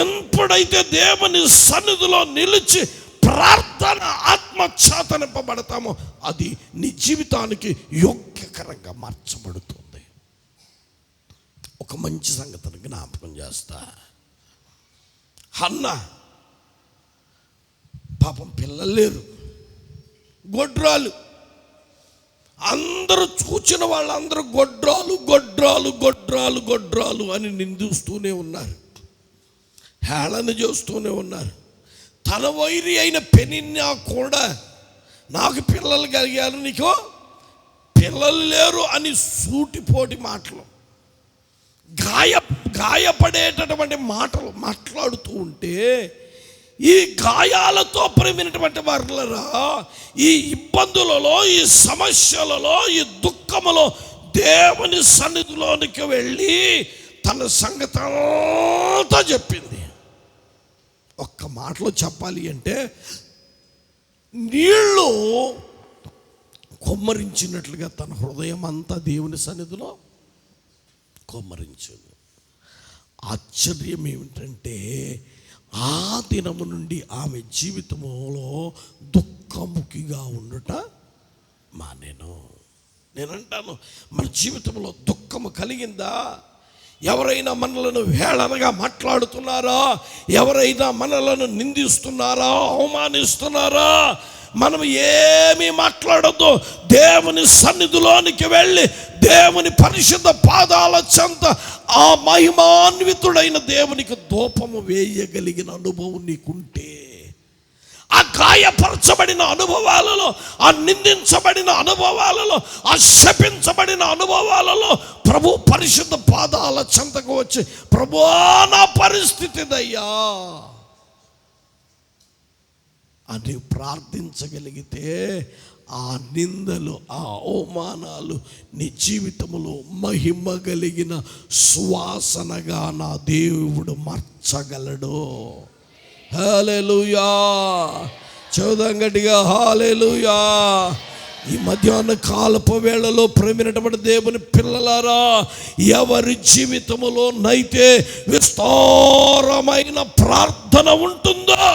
ఎప్పుడైతే దేవుని సన్నిధిలో నిలిచి ప్రార్థన ఆత్మచేత నింపబడతామో అది నీ జీవితానికి యోగ్యకరంగా మార్చబడుతుంది. ఒక మంచి సంగతిని జ్ఞాపకం చేస్తా. హన్నా పాపం పిల్లలు లేరు, గొడ్రాలు. అందరూ చూచిన వాళ్ళందరూ గొడ్రాలు గొడ్రాలు గొడ్రాలు గొడ్రాలు అని నిందిస్తూనే ఉన్నారు, హేళన చేస్తూనే ఉన్నారు. తన వైరి అయిన పెనిన్నా కూడా నాకు పిల్లలు కలిగారు, నీకు పిల్లలు లేరు అని సూటిపోటి మాటలు, గాయపడేటటువంటి మాటలు మాట్లాడుతూ ఉంటే ఈ గాయాలతో ప్రేమినటువంటి వారులరా, ఈ ఇబ్బందులలో, ఈ సమస్యలలో, ఈ దుఃఖములో దేవుని సన్నిధిలోనికి వెళ్ళి తన సంగతి అంతా చెప్పింది. ఒక్క మాటలో చెప్పాలి అంటే నీళ్ళు కొమ్మరించినట్లుగా తన హృదయం అంతా దేవుని సన్నిధిలో కొమ్మరించింది. ఆశ్చర్యం ఏమిటంటే ఆ దినము నుండి ఆమె జీవితంలో దుఃఖముఖిగా ఉండుట మానేను. నేనంటాను, మన జీవితంలో దుఃఖము కలిగిందా? ఎవరైనా మనలను హేళనగా మాట్లాడుతున్నారా? ఎవరైనా మనలను నిందిస్తున్నారా, అవమానిస్తున్నారా? మనం ఏమీ మాట్లాడొద్దు. దేవుని సన్నిధిలోనికి వెళ్ళి దేవుని పరిశుద్ధ పాదాల చెంత ఆ మహిమాన్వితుడైన దేవునికి ధూపము వేయగలిగిన అనుభవం నీకుంటే, ఆ గాయపరచబడిన అనుభవాలలో, ఆ నిందించబడిన అనుభవాలలో, ఆ శపించబడిన అనుభవాలలో ప్రభు పరిశుద్ధ పాదాల చెంతకు వచ్చి, ప్రభువా నా పరిస్థితి దయ్యా అని ప్రార్థించగలిగితే ఆ నిందలు, ఆ అవమానాలు నీ జీవితంలో మహిమ కలిగిన సువాసనగా నా దేవుడు మార్చగలడు. హల్లెలూయా. చదువుదాం గట్టిగా, హల్లెలూయా. ఈ మధ్యాహ్న కాలపు వేళలో ప్రేమినటువంటి దేవుని పిల్లలారా, ఎవరి జీవితంలో నైతే విస్తారమైన ప్రార్థన ఉంటుందో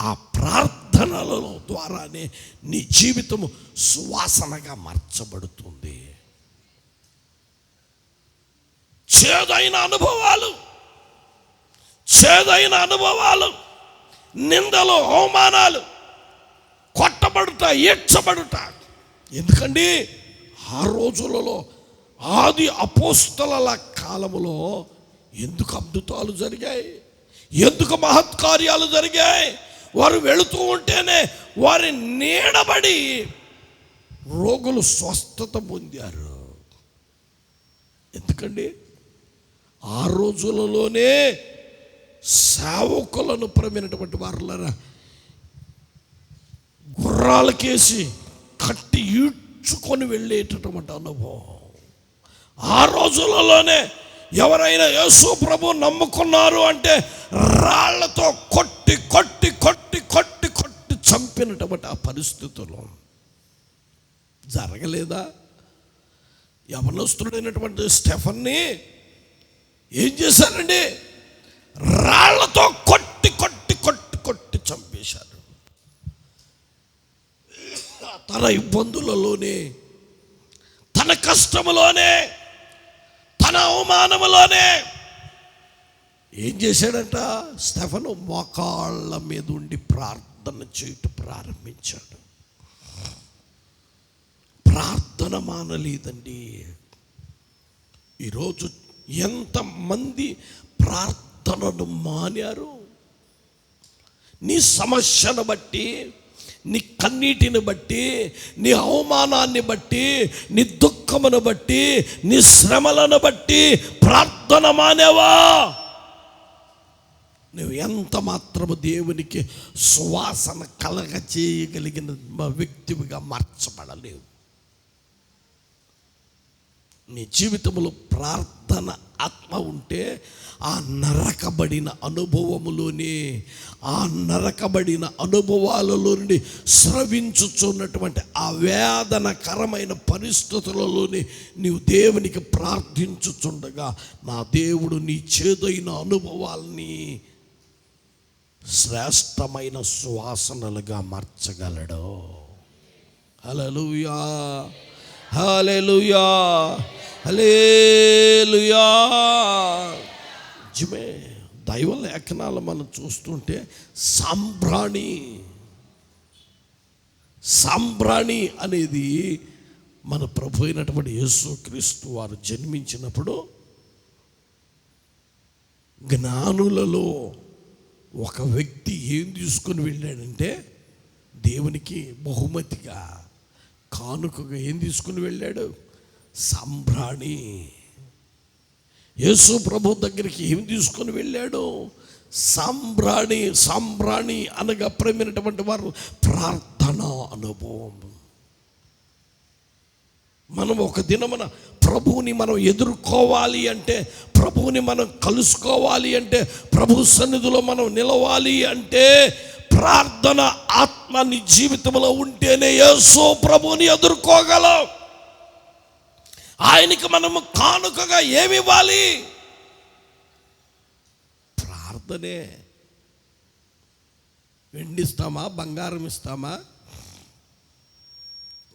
ఆ ప్రార్థనలలో ద్వారానే నీ జీవితము సువాసనగా మార్చబడుతుంది. చేదైన అనుభవాలు, నిందలు, అవమానాలు, కొట్టబడుట, ఈడ్చబడుట. ఎందుకండి ఆ రోజులలో ఆది అపోస్తలుల కాలములో ఎందుకు అద్భుతాలు జరిగాయి, ఎందుకు మహత్కార్యాలు జరిగాయి? వారు వెళుతూ ఉంటేనే వారి నీడబడి రోగులు స్వస్థత పొందారు. ఎందుకండి ఆ రోజులలోనే సేవకులను ప్రమైనటువంటి వారులారా గుర్రాలకేసి కట్టి ఈడ్చుకొని వెళ్ళేటటువంటి అనుభవం. ఆ రోజులలోనే ఎవరైనా యేసు ప్రభు నమ్ముకున్నారు అంటే రాళ్లతో కొట్టి కొట్టి కొట్టి కొట్టి కొట్టి చంపినటువంటి ఆ పరిస్థితుల్లో జరగలేదా? యవనస్తుడైనటువంటి స్టెఫన్ని ఏం చేశారండి? రాళ్లతో కొట్టి కొట్టి కొట్టి కొట్టి చంపేశారు. తన ఇబ్బందులలోనే, తన కష్టములోనే, తన అవమానములోనే ఏం చేశాడంట? స్టెఫను మోకాళ్ళ మీద ఉండి ప్రార్థన చేయటం ప్రారంభించాడు. ప్రార్థన మానలేదండి. ఈరోజు ఎంతమంది ప్రార్థనను మానారు? నీ సమస్యను బట్టి, నీ కన్నీటిని బట్టి, నీ అవమానాన్ని బట్టి, నీ దుఃఖమును బట్టి, నీ శ్రమలను బట్టి ప్రార్థన మానేవా? నువ్వు ఎంత మాత్రము దేవునికి సువాసన కలగ చేయగలిగిన వ్యక్తివిగా మార్చబడలేవు. నీ జీవితంలో ప్రార్థన ఆత్మ ఉంటే ఆ నరకబడిన అనుభవములోనే, ఆ నరకబడిన అనుభవాలలో నుండి స్రవించుచున్నటువంటి ఆ వేదనకరమైన పరిస్థితులలోనే నీవు దేవునికి ప్రార్థించుచుండగా నా దేవుడు నీ చేదైన అనుభవాల్ని శ్రేష్టమైన సువాసనలుగా మార్చగలడు. హల్లెలూయా, హల్లెలూయా, హల్లెలూయా. నిజమే, దైవ లేఖనాలు మనం చూస్తుంటే సాంబ్రాణి అనేది మన ప్రభు అయినటువంటి యేసుక్రీస్తు వారు జన్మించినప్పుడు జ్ఞానులలో ఒక వ్యక్తి ఏం తీసుకొని వెళ్ళాడంటే, దేవునికి బహుమతిగా కానుకగా ఏం తీసుకుని వెళ్ళాడు? సాంబ్రాణి. యేసు ప్రభు దగ్గరికి ఏం తీసుకొని వెళ్ళాడు? సాంబ్రాణి. సాంబ్రాణి అనగా ప్రేమైనటువంటి వారు ప్రార్థన అనుభవం. మనం ఒక దినమున ప్రభువుని మనం ఎదుర్కోవాలి అంటే, ప్రభువుని మనం కలుసుకోవాలి అంటే, ప్రభు సన్నిధిలో మనం నిలవాలి అంటే, ప్రార్థన ఆత్మ నీ జీవితంలో ఉంటేనే యేసు ప్రభువుని ఎదుర్కోగలం. ఆయనకి మనము కానుకగా ఏమి ఇవ్వాలి? ప్రార్థనే. వెండి ఇస్తామా, బంగారం ఇస్తామా?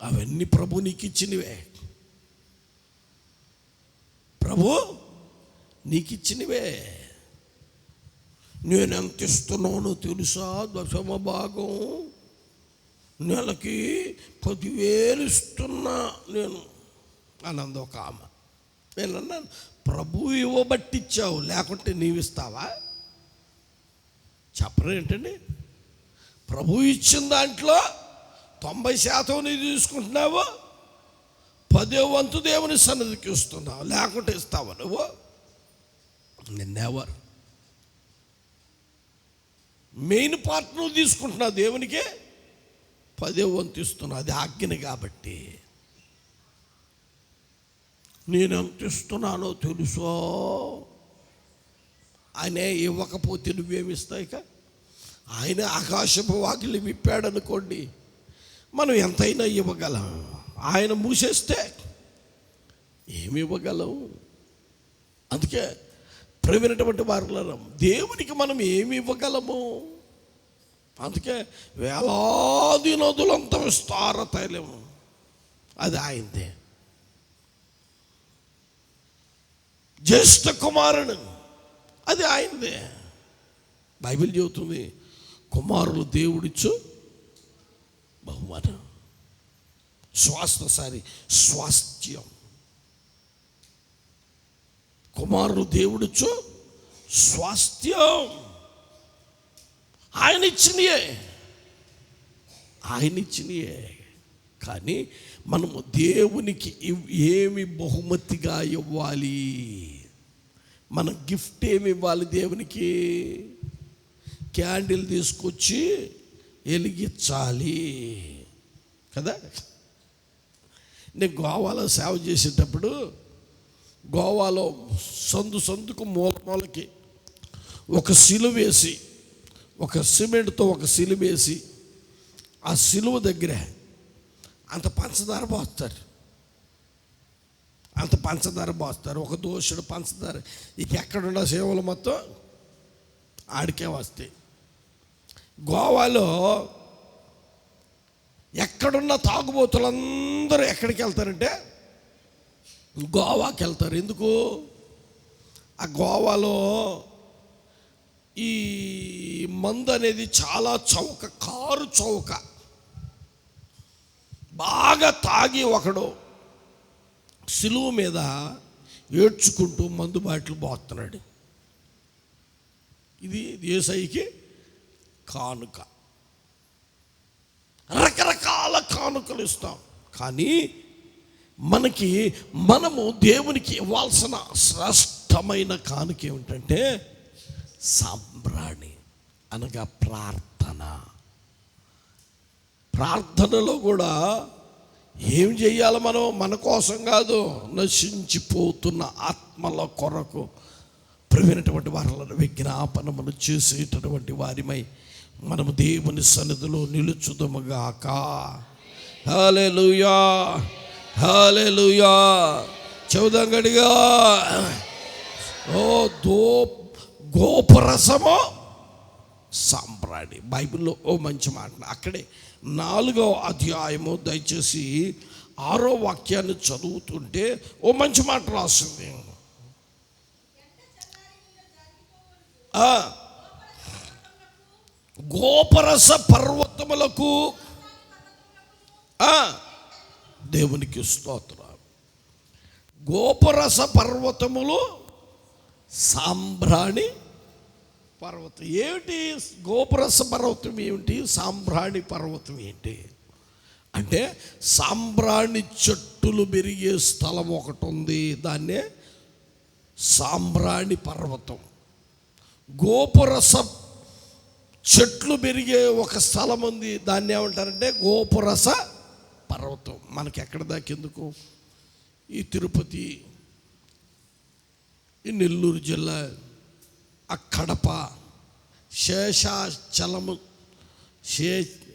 అవన్నీ ప్రభు నీకు ఇచ్చినవే. ప్రభు నీకు ఇచ్చినవే. నేను ఎంత ఇస్తున్నానో తెలుసా? 10వ భాగం నెలకి 10,000 ఇస్తున్నా నేను అనంది ఒక ఆమె. నేను అన్నాను, ప్రభు ఇవ్వబట్టి ఇచ్చావు, లేకుంటే నీవిస్తావా? చెప్పరు ఏంటండి? ప్రభు ఇచ్చిన దాంట్లో 90% నీవు తీసుకుంటున్నావు, 10వ వంతు దేవుని సన్నిధికి ఇస్తున్నావు, లేకుంటే ఇస్తావా నువ్వు? నెవర్. మెయిన్ పార్ట్ నువ్వు తీసుకుంటున్నావు, దేవునికి 10వ వంతు ఇస్తున్నావు. అది ఆజ్ఞ కాబట్టి. నేను ఎంత ఇస్తున్నానో తెలుసో? ఆయన ఇవ్వకపోతే నువ్వేమిస్తావు? ఇక ఆయన ఆకాశపు వాకిలి విప్పాడనుకోండి, మనం ఎంతైనా ఇవ్వగలం. ఆయన మూసేస్తే ఏమి ఇవ్వగలం? అందుకే ప్రేమైనటువంటి వారులారా, దేవునికి మనం ఏమి ఇవ్వగలము? అందుకే వేలాది నదులంత విస్తార తైలము అది ఆయనదే. జ్యేష్ఠ కుమారుడు అది ఆయనదే. బైబిల్ చెబుతుంది, కుమారులు దేవుడిచ్చు బహుమానం, స్వాస్థ్యం. కుమారులు దేవుడిచ్చు స్వాస్థ్యం. ఆయన ఇచ్చినయే. కానీ మనము దేవునికి ఏమి బహుమతిగా ఇవ్వాలి? మన గిఫ్ట్ ఏమి ఇవ్వాలి దేవునికి? క్యాండిల్ తీసుకొచ్చి వెలిగించాలి కదా. నేను గోవాలో సేవ చేసేటప్పుడు, గోవాలో సందుకు మూలకి ఒక సిలువ వేసి, ఒక సిమెంట్తో ఒక సిలువ వేసి, ఆ సిలువ దగ్గర అంత పంచదార పోస్తారు. ఒక దోషుడు పంచదార. ఇక ఎక్కడున్న సేవలు మొత్తం ఆడికే వస్తాయి. గోవాలో ఎక్కడున్న తాగుబోతులందరూ ఎక్కడికి వెళ్తారంటే గోవాకి వెళ్తారు. ఎందుకు? ఆ గోవాలో ఈ మందు అనేది చాలా చౌక, కారు చౌక. బాగా తాగి ఒకడు సిలువ మీద ఏడ్చుకుంటూ మందు బాటిల్ పోతున్నాడు. ఇది యేసయ్యకి కానుక. రకరకాల కానుకలు ఇస్తాం, కానీ మనము దేవునికి ఇవ్వాల్సిన శ్రేష్టమైన కానుక ఏమిటంటే సాంబ్రాణి, అనగా ప్రార్థన. ప్రార్థనలో కూడా ఏం చేయాలి మనం? మన కోసం కాదు, నశించిపోతున్న ఆత్మల కొరకు ప్రియమైనటువంటి వారిని విజ్ఞాపనములు చేసేటటువంటి వారిమై మనము దేవుని సన్నిధిలో నిలుచుదముగాక. హల్లెలూయా, హల్లెలూయా. చెబుదాం గట్టిగా. గోపరసము సాంబ్రాణి. బైబిల్లో ఓ మంచి మాట. అక్కడే 4వ అధ్యాయము, దయచేసి 6వ వాక్యాన్ని చదువుతుంటే ఓ మంచి మాట రాస్తుంది. గోపరస పర్వతములకు దేవునికి స్తోత్రం. గోపరస పర్వతములు సాంబ్రాణి పర్వతం. ఏమిటి గోపరస పర్వతం? ఏమిటి సాంబ్రాణి పర్వతం? ఏంటి అంటే, సాంబ్రాణి చెట్టులు పెరిగే స్థలం ఒకటి ఉంది, దాన్నే సాంబ్రాణి పర్వతం. గోపురస చెట్లు పెరిగే ఒక స్థలం ఉంది, దాన్ని ఏమంటారంటే గోపురస పర్వతం. మనకి ఎక్కడ దాకెందుకు? ఈ తిరుపతి, ఈ నెల్లూరు జిల్లా, ఆ కడప,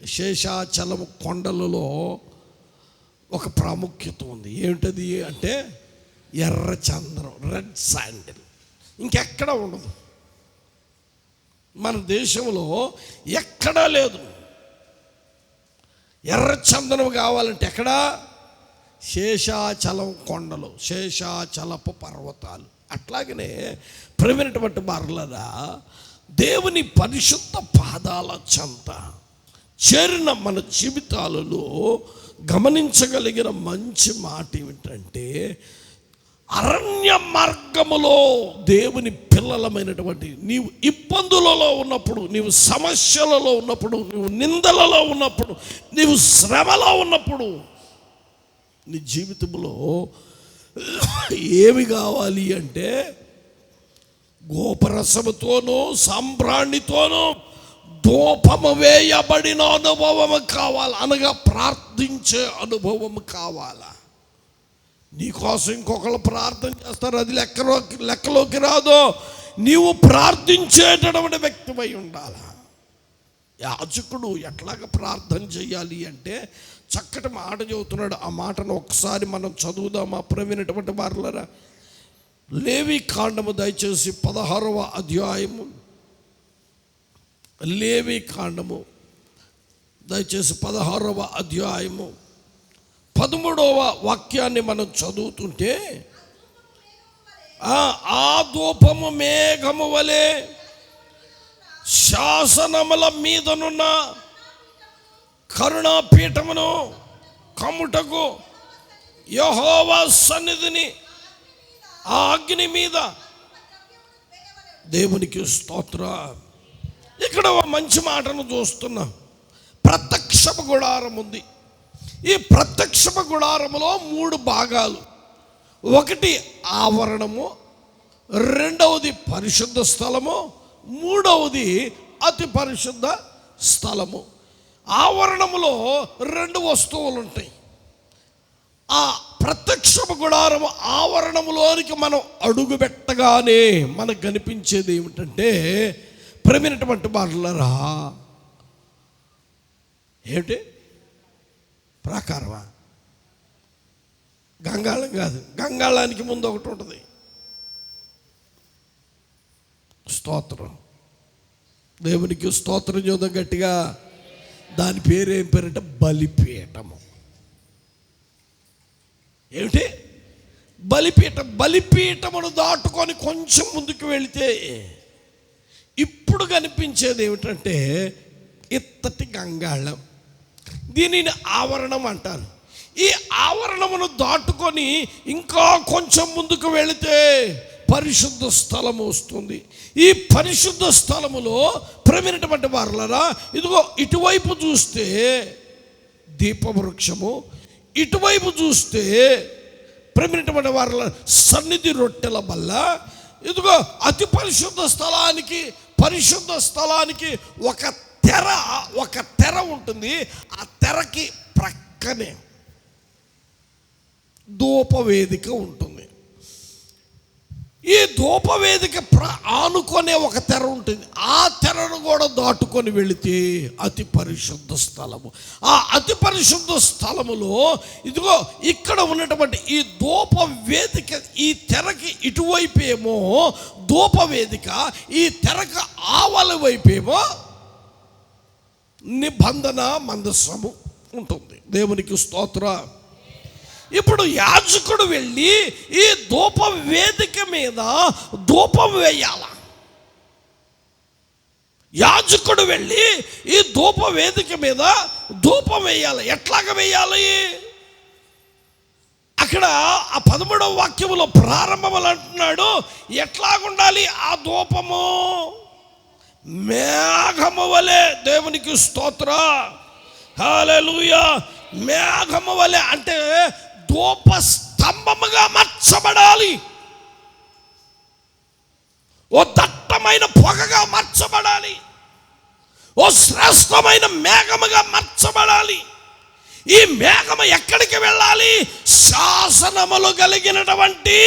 శేషాచలము కొండలలో ఒక ప్రాముఖ్యత ఉంది. ఏమిటది అంటే ఎర్ర చందనం, రెడ్ శాండిల్. ఇంకెక్కడ ఉండదు మన దేశంలో, ఎక్కడా లేదు. ఎర్ర చందనం కావాలంటే ఎక్కడ? శేషాచలం కొండలు, శేషాచలపు పర్వతాలు. అట్లాగనే ప్రియమైనటువంటి వారలారా, దేవుని పరిశుద్ధ పాదాల చెంత చేరిన మన జీవితాలలో గమనించగలిగిన మంచి మాట ఏమిటంటే, అరణ్య మార్గములో దేవుని పిల్లలమైనటువంటి నీవు ఇబ్బందులలో ఉన్నప్పుడు, నీవు సమస్యలలో ఉన్నప్పుడు, నీవు నిందలలో ఉన్నప్పుడు, నీవు శ్రమలో ఉన్నప్పుడు, నీ జీవితంలో ఏమి కావాలి అంటే గోపరసముతోనూ సాంబ్రాణితోనూ ధూపము వేయబడిన అనుభవము కావాలి. అనగా ప్రార్థించే అనుభవము కావాలా. నీకోసం ఇంకొకరు ప్రార్థన చేస్తారు, అది లెక్కలోకి రాదు. నీవు ప్రార్థించేటటువంటి వ్యక్తివై ఉండాలి. యాజకుడు ఎట్లాగ ప్రార్థన చేయాలి అంటే చక్కటి మాట చెబుతున్నాడు. ఆ మాటను ఒకసారి మనం చదువుదామా ప్రియమైనటువంటి వారలారా? లేవి కాండము దయచేసి 16వ అధ్యాయము, లేవి కాండము దయచేసి 16వ అధ్యాయము 13వ వాక్యాన్ని మనం చదువుతుంటే, ఆ ధూపము మేఘము వలె శాసనముల మీదనున్న కరుణాపీఠమును కమ్ముటకు యెహోవా సన్నిధిని ఆ అగ్ని మీద. దేవునికి స్తోత్రం. ఇక్కడ మంచి మాటను చూస్తున్నాం. ప్రత్యక్షపు గుడారం ఉంది. ఈ ప్రత్యక్షపు గుడారములో 3 భాగాలు. ఒకటి ఆవరణము, రెండవది పరిశుద్ధ స్థలము, మూడవది అతి పరిశుద్ధ స్థలము. ఆవరణములో 2 వస్తువులు ఉంటాయి. ఆ ప్రత్యక్షపు గుడారము ఆవరణములోనికి మనం అడుగు పెట్టగానే మనకు కనిపించేది ఏమిటంటే, ప్రేమైనటువంటి వారలారా, ఏమిటి? ప్రాకారమా? గంగాళం కాదు. గంగాళానికి ముందు ఒకటి ఉంటుంది. స్తోత్రం. దేవునికి స్తోత్రం చూద్దాం గట్టిగా. దాని పేరు ఏం పేరంటే బలిపీఠము. ఏమిటి? బలిపీఠం. బలిపీఠమును దాటుకొని కొంచెం ముందుకు వెళితే ఇప్పుడు కనిపించేది ఏమిటంటే ఇత్తటి గంగాళం. దీనిని ఆవరణం అంటారు. ఈ ఆవరణమును దాటుకొని ఇంకా కొంచెం ముందుకు వెళితే పరిశుద్ధ స్థలము వస్తుంది. ఈ పరిశుద్ధ స్థలములో ప్రియమైనటువంటి వారలారా, ఇదిగో ఇటువైపు చూస్తే దీపవృక్షము, ఇటువైపు చూస్తే ప్రియమైనటువంటి వారలారా సన్నిధి రొట్టెల బల్ల. ఇదిగో అతి పరిశుద్ధ స్థలానికి ఒక తెర ఉంటుంది. ఆ తెరకి ప్రక్కనే ధూపవేదిక ఉంటుంది. ఈ ధూపవేదిక ఆనుకొనే ఒక తెర ఉంటుంది. ఆ తెరను కూడా దాటుకొని వెళితే అతి పరిశుద్ధ స్థలము. ఆ అతి పరిశుద్ధ స్థలములో ఇదిగో ఇక్కడ ఉన్నటువంటి ఈ ధూపవేదిక, ఈ తెరకి ఇటువైపేమో ధూపవేదిక, ఈ తెరకు ఆవల వైపేమో నిబంధన మందసము ఉంటుంది. దేవునికి స్తోత్రం. ఇప్పుడు యాజకుడు వెళ్ళి ఈ ధూప వేదిక మీద ధూపం వేయాల. యాజకుడు వెళ్ళి ఈ ధూప వేదిక మీద ధూపం వేయాలి. ఎట్లాగ వేయాలి? అక్కడ ఆ 13వ వాక్యములో ప్రారంభములు అంటున్నాడు, ఎట్లాగుండాలి ఆ ధూపము? మేఘము వలె. దేవునికి స్తోత్రం. హల్లెలూయా. మేఘము వలె అంటే ధూప స్తంభముగా మార్చబడాలి. ఓ దట్టమైన పొగగా మార్చబడాలి. ఓ శ్రేష్టమైన మేఘముగా మార్చబడాలి. ఈ మేఘము ఎక్కడికి వెళ్ళాలి? శాసనములు కలిగినటువంటి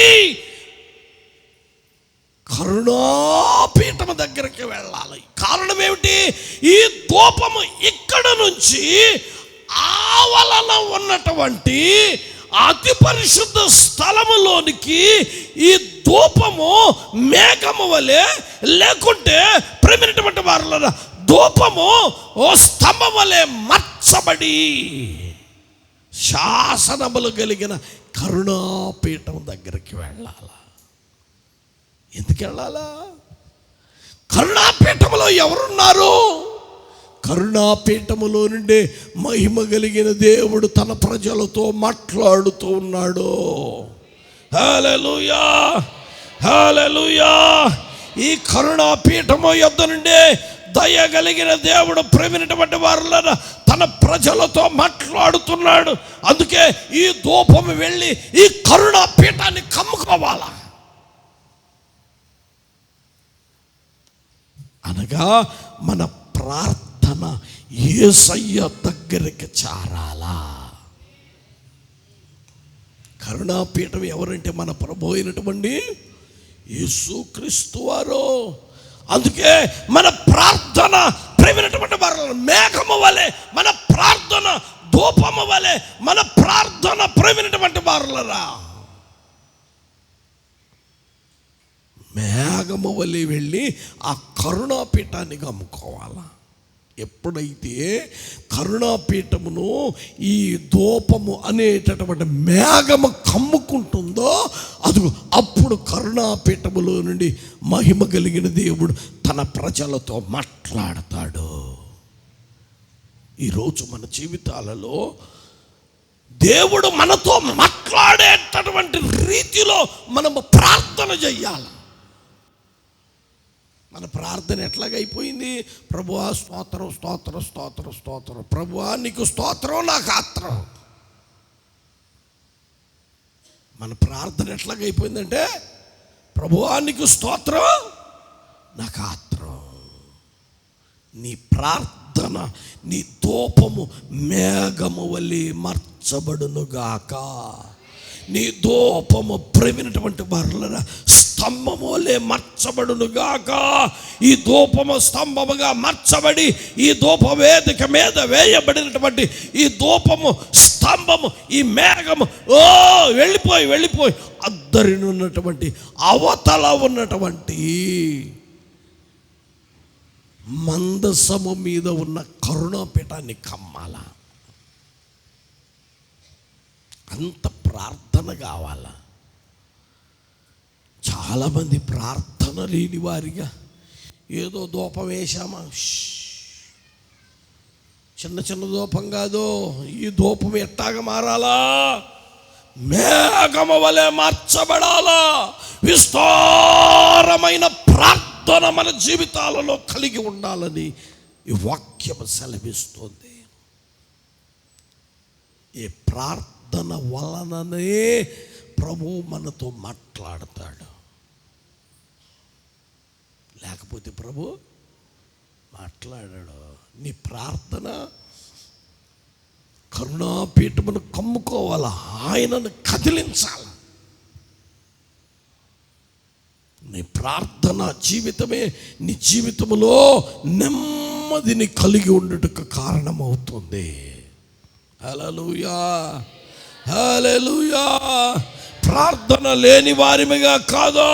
కరుణాపీఠము దగ్గరికి వెళ్ళాలి. కారణం ఏమిటి? ఈ ధూపము ఇక్కడ నుంచి ఆవలన ఉన్నటువంటి అతి పరిశుద్ధ స్థలములోనికి ఈ ధూపము మేఘము వలె, లేకుంటే ప్రేమైనటువంటి వారులారా ధూపము ఓ స్తంభం వలె మార్చబడి శాసనములు కలిగిన కరుణాపీఠం దగ్గరికి వెళ్ళాలా. ఎందుకు వెళ్ళాలా? కరుణాపీఠములో ఎవరున్నారు? కరుణాపీఠములో నుండి మహిమ కలిగిన దేవుడు తన ప్రజలతో మాట్లాడుతూ ఉన్నాడు. హల్లెలూయా, హల్లెలూయా. ఈ కరుణాపీఠము యొద్ద నుండి దయ కలిగిన దేవుడు ప్రేమైనటువంటి వారులను తన ప్రజలతో మాట్లాడుతున్నాడు. అందుకే ఈ ధూపము వెళ్ళి ఈ కరుణాపీఠాన్ని కమ్ముకోవాలా. అనగా మన ప్రార్థన యేసయ్య దగ్గరికి చేరాలా. కరుణాపీఠం ఎవరంటే మన ప్రభు అయినటువంటి యేసుక్రీస్తు వారు. అందుకే మన ప్రార్థన ప్రేమైనటువంటి వారు మేఘము వలె, మన ప్రార్థన ధూపము వలె, మన ప్రార్థన ప్రేమైనటువంటి వారులరా మేఘము వలె వెళ్ళి ఆ కరుణాపీఠాన్ని కమ్ముకోవాలా. ఎప్పుడైతే కరుణాపీఠమును ఈ ధూపము అనేటటువంటి మేఘము కమ్ముకుంటుందో అప్పుడు కరుణాపీఠములో నుండి మహిమ కలిగిన దేవుడు తన ప్రజలతో మాట్లాడతాడు. ఈరోజు మన జీవితాలలో దేవుడు మనతో మాట్లాడేటటువంటి రీతిలో మనము ప్రార్థన చెయ్యాలి. మన ప్రార్థన ఎట్లాగైపోయింది? ప్రభువా స్తోత్రం, స్తోత్రం, స్తోత్రం, స్తోత్రం. ప్రభువా నీకు స్తోత్రం, నాకు ఆత్రం. మన ప్రార్థన ఎట్లాగైపోయిందంటే ప్రభువా నీకు స్తోత్రం, నాకు ఆత్రం. నీ ప్రార్థన, నీ ధూపము మేఘము వలె మార్చబడునుగాక. నీ ధూపము ప్రేమైనటువంటి వారులరా స్తంభము వలె మార్చబడునుగాక. ఈ ధూపము స్తంభముగా మార్చబడి ఈ ధూప వేదిక మీద వేయబడినటువంటి ఈ ధూపము స్తంభము, ఈ మేఘము వెళ్ళిపోయి అద్దరినున్నటువంటి అవతల ఉన్నటువంటి మందసము మీద ఉన్న కరుణాపీఠాన్ని కమ్మాల. అంత ప్రార్థన కావాలా. చాలామంది ప్రార్థన లేని వారిగా ఏదో ధూపం వేశామా, చిన్న చిన్న ధూపం కాదు, ఈ ధూపం ఎట్టాగా మారాలా? మేఘము వలె మార్చబడాలా. విస్తారమైన ప్రార్థన మన జీవితాలలో కలిగి ఉండాలని ఈ వాక్యం సెలవిస్తుంది. ఈ ప్రార్థన వలననే ప్రభు మనతో మాట్లాడతాడు. లేకపోతే ప్రభు మాట్లాడాడు. నీ ప్రార్థన కరుణాపీఠమును కమ్ముకోవాలా, ఆయనను కదిలించాలి. నీ ప్రార్థన జీవితమే నీ జీవితంలో నెమ్మదిని కలిగి ఉండటకు కారణమవుతుంది. హల్లెలూయా, హల్లెలూయా. ప్రార్థన లేని వారిగా కాదు,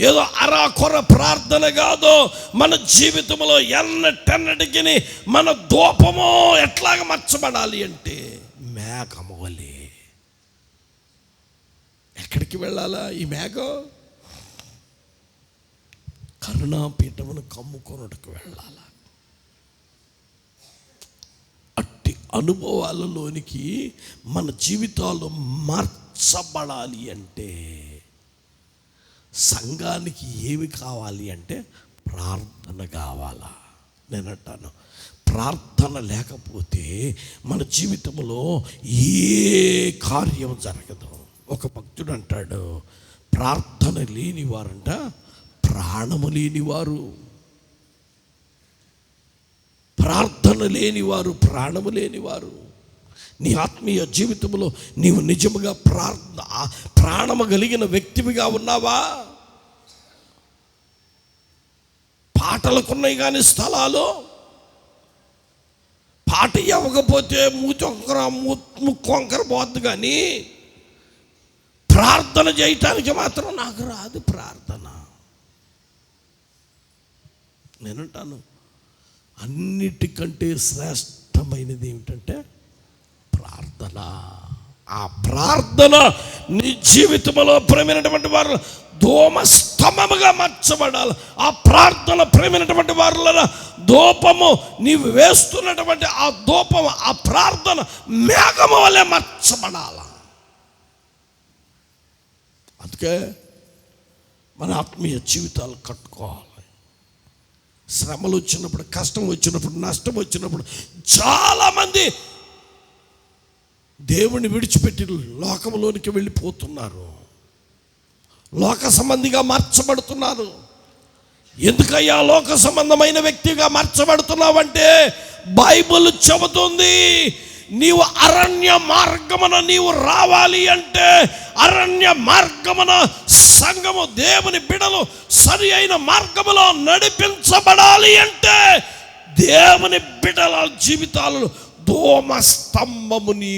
ఏదో అరాకొర ప్రార్థన కాదు. మన జీవితంలో ఎన్నటెన్నటికి మన ధూపము ఎట్లాగ మార్చబడాలి అంటే మేఘము వలె. ఎక్కడికి వెళ్ళాలా ఈ మేఘం? కరుణాపీఠమును కమ్ముకొనుటకు వెళ్ళాలా. అట్టి అనుభవాలలోనికి మన జీవితాలు మార్చబడాలి అంటే సంఘానికి ఏమి కావాలి అంటే ప్రార్థన కావాలా. నేను అంటాను, ప్రార్థన లేకపోతే మన జీవితంలో ఏ కార్యం జరగదు. ఒక భక్తుడు అంటాడు, ప్రార్థన లేని వారంట ప్రాణము లేనివారు. ప్రార్థన లేనివారు ప్రాణము లేనివారు. నీ ఆత్మీయ జీవితంలో నీవు నిజముగా ప్రాణము కలిగిన వ్యక్తివిగా ఉన్నావా? పాటలకున్నాయి కానీ స్థలాలు, పాట ఇవ్వకపోతే ముక్కు వంకర పోద్దు, కానీ ప్రార్థన చేయటానికి మాత్రం నాకు రాదు ప్రార్థన. నేనంటాను, అన్నిటికంటే శ్రేష్టమైనది ఏమిటంటే ప్రార్థన. ఆ ప్రార్థన నీ జీవితంలో ప్రేమైనటువంటి వారు ధూమ స్తంభముగా మార్చబడాలి. ఆ ప్రార్థన ప్రేమైనటువంటి వారుల ధూపము, నీవు వేస్తున్నటువంటి ఆ ధూపము, ఆ ప్రార్థన మేఘము వలె మార్చబడాలి. అందుకే మన ఆత్మీయ జీవితాలు కట్టుకోవాలి. శ్రమలు వచ్చినప్పుడు, కష్టం వచ్చినప్పుడు, నష్టం వచ్చినప్పుడు చాలామంది దేవుని విడిచిపెట్టి లోకంలోనికి వెళ్ళిపోతున్నారు, లోక సంబంధిగా మార్చబడుతున్నారు. ఎందుకయ్యా లోక సంబంధమైన వ్యక్తిగా మార్చబడుతున్నావంటే బైబిల్ చెబుతుంది, నీవు అరణ్య మార్గమున నీవు రావాలి అంటే, అరణ్య మార్గమున సంఘము, దేవుని బిడలు సరి అయిన మార్గములో నడిపించబడాలి అంటే దేవుని బిడల జీవితాలు ధూమ స్తంభముని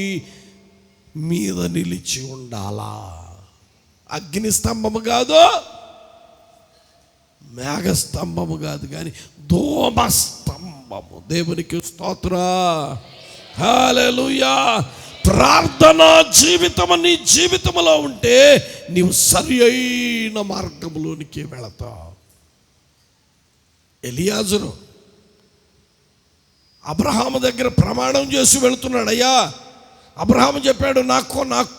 మీద నిలిచి ఉండాలా. అగ్ని స్తంభము కాదు, మేఘ స్తంభము కాదు, కానీ ధూమ స్తంభము. దేవునికి స్తోత్రం, హల్లెలూయా. ప్రార్థన జీవితము నీ జీవితంలో ఉంటే నీవు సరి అయిన మార్గంలోనికి వెళతావు. ఎలియాజరు అబ్రహాము దగ్గర ప్రమాణం చేసి వెళుతున్నాడు. అయ్యా, అబ్రహాము చెప్పాడు, నా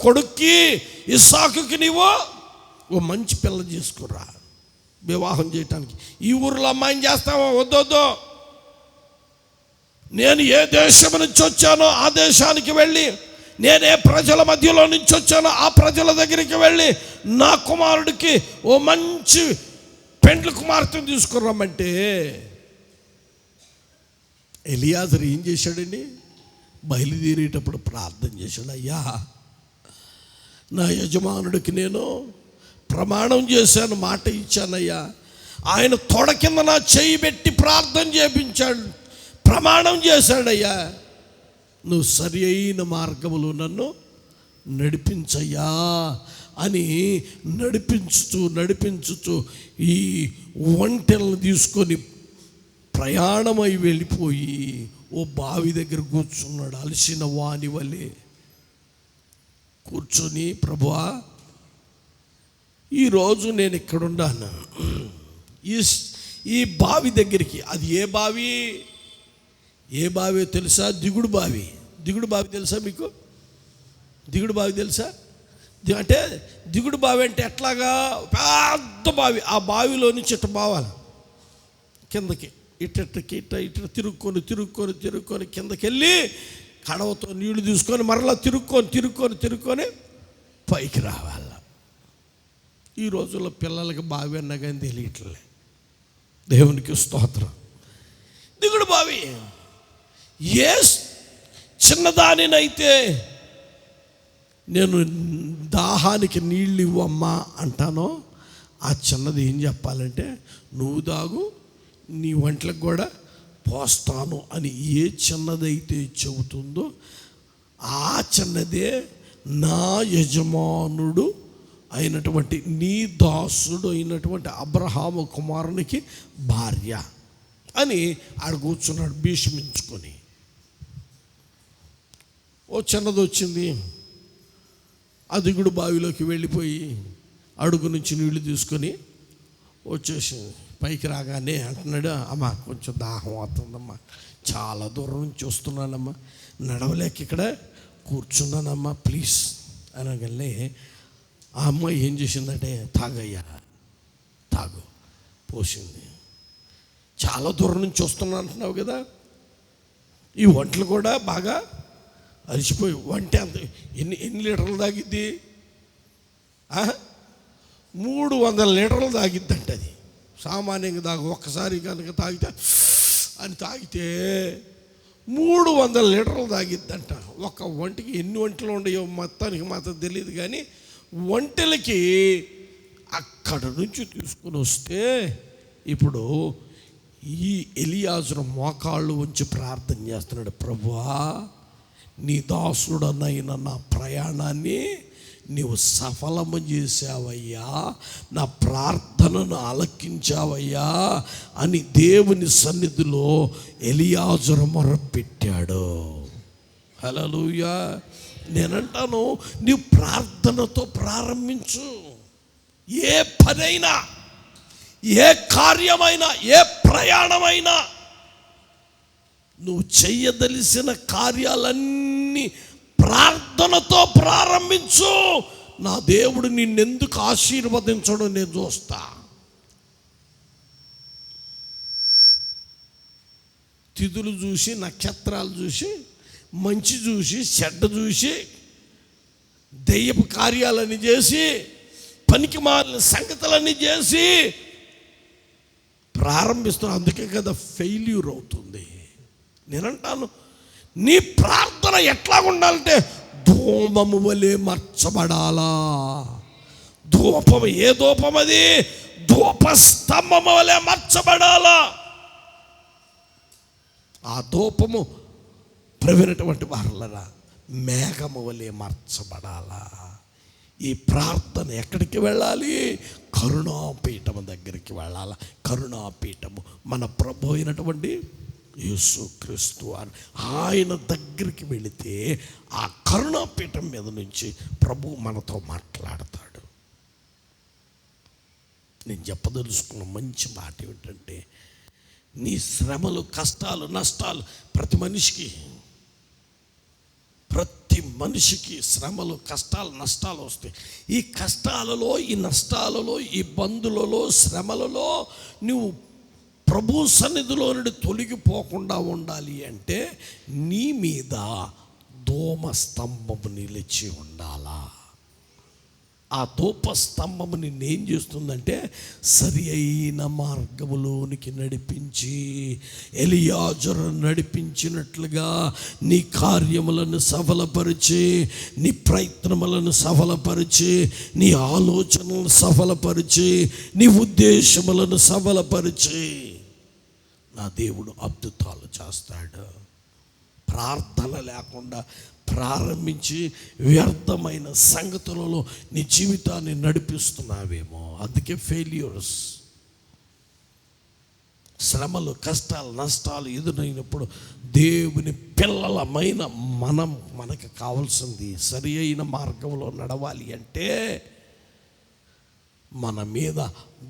కొడుక్కి ఇస్సాకుకి నీవు ఓ మంచి పిల్ల చేసుకురా వివాహం చేయటానికి. ఈ ఊరిలో అమ్మాయిని చేస్తావా? వద్దొద్దు. నేను ఏ దేశం నుంచి వచ్చానో ఆ దేశానికి వెళ్ళి, నేను ఏ ప్రజల మధ్యలో నుంచి వచ్చానో ఆ ప్రజల దగ్గరికి వెళ్ళి నా కుమారుడికి ఓ మంచి పెండ్లి కుమార్తెను తీసుకురమ్మంటే ఎలియాజరు ఏం చేశాడండి? బయలుదేరేటప్పుడు ప్రార్థన చేశాడు. అయ్యా, నా యజమానుడికి నేను ప్రమాణం చేశాను, మాట ఇచ్చానయ్యా. ఆయన తొడ కింద నా చేయి పెట్టి ప్రార్థన చేయించాడు, ప్రమాణం చేశాడయ్యా. నువ్వు సరి అయిన మార్గములో నన్ను నడిపించయ్యా అని నడిపించుతూ ఈ ఒంటెలను తీసుకొని ప్రయాణమై వెళ్ళిపోయి ఓ బావి దగ్గర కూర్చున్నాడు. అలసిన వాని వలె కూర్చొని, ప్రభువా, ఈరోజు నేను ఇక్కడున్నాను, ఈ బావి దగ్గరికి. అది ఏ బావి? ఏ బావి తెలుసా? దిగుడు బావి. దిగుడు బావి తెలుసా మీకు? దిగుడు బావి తెలుసా? అంటే దిగుడు బావి అంటే ఎట్లాగా? పెద్ద బావి. ఆ బావిలో నుంచి ఇట్ట బావాలి కిందకి, ఇట్ట తిరుక్కొని కిందకి వెళ్ళి కడవతో నీళ్లు తీసుకొని మరలా తిరుక్కొని పైకి రావాలి. ఈ రోజుల్లో పిల్లలకి బావి అన్నా కానీ తెలియట్లే. దేవునికి స్తోత్రం. దిగుడు బావి. ఏ చిన్నదానినైతే నేను దాహానికి నీళ్ళు ఇవ్వమ్మా అంటానో, ఆ చిన్నది ఏం చెప్పాలంటే, నువ్వు దాగు, నీ వంటలకు కూడా పోస్తాను అని ఏ చిన్నదైతే చెబుతుందో ఆ చిన్నదే నా యజమానుడు అయినటువంటి నీ దాసుడు అయినటువంటి అబ్రహాము కుమారునికి భార్య అని ఆడ కూర్చున్నాడు భీష్మించుకొని. ఓ చిన్నది వచ్చింది, ఆ దిగుడు బావిలోకి వెళ్ళిపోయి అడుగు నుంచి నీళ్లు తీసుకొని వచ్చేసింది. పైకి రాగానే అంటున్నాడు, అమ్మా కొంచెం దాహం అవుతుందమ్మా, చాలా దూరం నుంచి వస్తున్నానమ్మా, నడవలేక ఇక్కడ కూర్చున్నానమ్మా, ప్లీజ్ అనగానే ఆ అమ్మాయి ఏం చేసిందంటే, తాగయ్యా తాగు పోసింది. చాలా దూరం నుంచి వస్తున్నా అంటున్నావు కదా, ఈ వంటలు కూడా బాగా అరిచిపోయి, వంట అంత ఎన్ని లీటర్లు తాగిద్ది? 300 లీటర్లు తాగిద్దంట. అది సామాన్యంగా ఒక్కసారి కనుక తాగితే 300 లీటర్లు తాగిద్దంట. ఒక ఒంటికి ఎన్ని ఒంటలు ఉండయో మొత్తానికి మాత్రం తెలియదు, కానీ ఒంటెలకి అక్కడ నుంచి తీసుకుని వస్తే ఇప్పుడు ఈ ఎలియాజరు మోకాళ్ళు ఉంచి ప్రార్థన చేస్తున్నాడు. ప్రభువా, నీ దాసుడనైన నా ప్రయాణాన్ని నీవు సఫలము చేశావయ్యా, నా ప్రార్థనను ఆలకించావయ్యా అని దేవుని సన్నిధిలో ఎలియాజరు మొరపెట్టాడు. హల్లెలూయా. నేనంటాను, నీవు ప్రార్థనతో ప్రారంభించు. ఏ పనైనా, ఏ కార్యమైనా, ఏ ప్రయాణమైనా, నువ్వు చెయ్యదలిసిన కార్యాలన్నీ ప్రార్థనతో ప్రారంభించు. నా దేవుడు నిన్నెందుకు ఆశీర్వదించడం నేను చూస్తా. తిథులు చూసి, నక్షత్రాలు చూసి, మంచి చూసి, చెడ్డ చూసి, దెయ్యపు కార్యాలని చేసి, పనికి మాలిన సంగతులన్నీ చేసి ప్రారంభిస్తున్నాను. అందుకే కదా ఫెయిల్యూర్ అవుతుంది. నేనంటాను, నీ ప్రార్థన ఎట్లా ఉండాలంటే ధూమము వలె మార్చబడాలా. ధూపం, ఏ ధూపం అది? ధూపస్తంభము వలె మార్చబడాలా. ఆ ధూపము ప్రవీణటువంటి వారలరా మేఘము వలె మార్చబడాలా. ఈ ప్రార్థన ఎక్కడికి వెళ్ళాలి? కరుణాపీఠము దగ్గరికి వెళ్ళాలి. కరుణాపీఠము మన ప్రభు అయినటువంటి యేసుక్రీస్తు వారు. ఆయన దగ్గరికి వెళితే ఆ కరుణాపీఠం మీద నుంచి ప్రభు మనతో మాట్లాడతాడు. నేను చెప్పదలుచుకున్న మంచి మాట ఏమిటంటే, నీ శ్రమలు, కష్టాలు, నష్టాలు ప్రతి మనిషికి శ్రమలు, కష్టాలు, నష్టాలు వస్తాయి. ఈ కష్టాలలో, ఈ నష్టాలలో, ఈ ఇబ్బందులలో, శ్రమలలో నువ్వు ప్రభు సన్నిధిలో నుండి తొలగిపోకుండా ఉండాలి అంటే నీ మీద ధూమ స్తంభము నిలిచి ఉండాలా. ఆ ధూప స్తంభము నిన్నేం చేస్తుందంటే సరి అయిన మార్గములోనికి నడిపించి, ఎలియాజరు నడిపించినట్లుగా నీ కార్యములను సఫలపరిచి, నీ ప్రయత్నములను సఫలపరిచి, నీ ఆలోచనలను సఫలపరిచి, నీ ఉద్దేశములను సఫలపరిచి నా దేవుడు అద్భుతాలు చేస్తాడు. ప్రార్థన లేకుండా ప్రారంభించి వ్యర్థమైన సంగతులలో నీ జీవితాన్ని నడిపిస్తున్నావేమో. అందుకే ఫెయిల్యూర్స్, శ్రమలు, కష్టాలు, నష్టాలు ఎదురైనప్పుడు దేవుని పిల్లలమైన మనకు కావాల్సింది సరి అయిన మార్గంలో నడవాలి అంటే మన మీద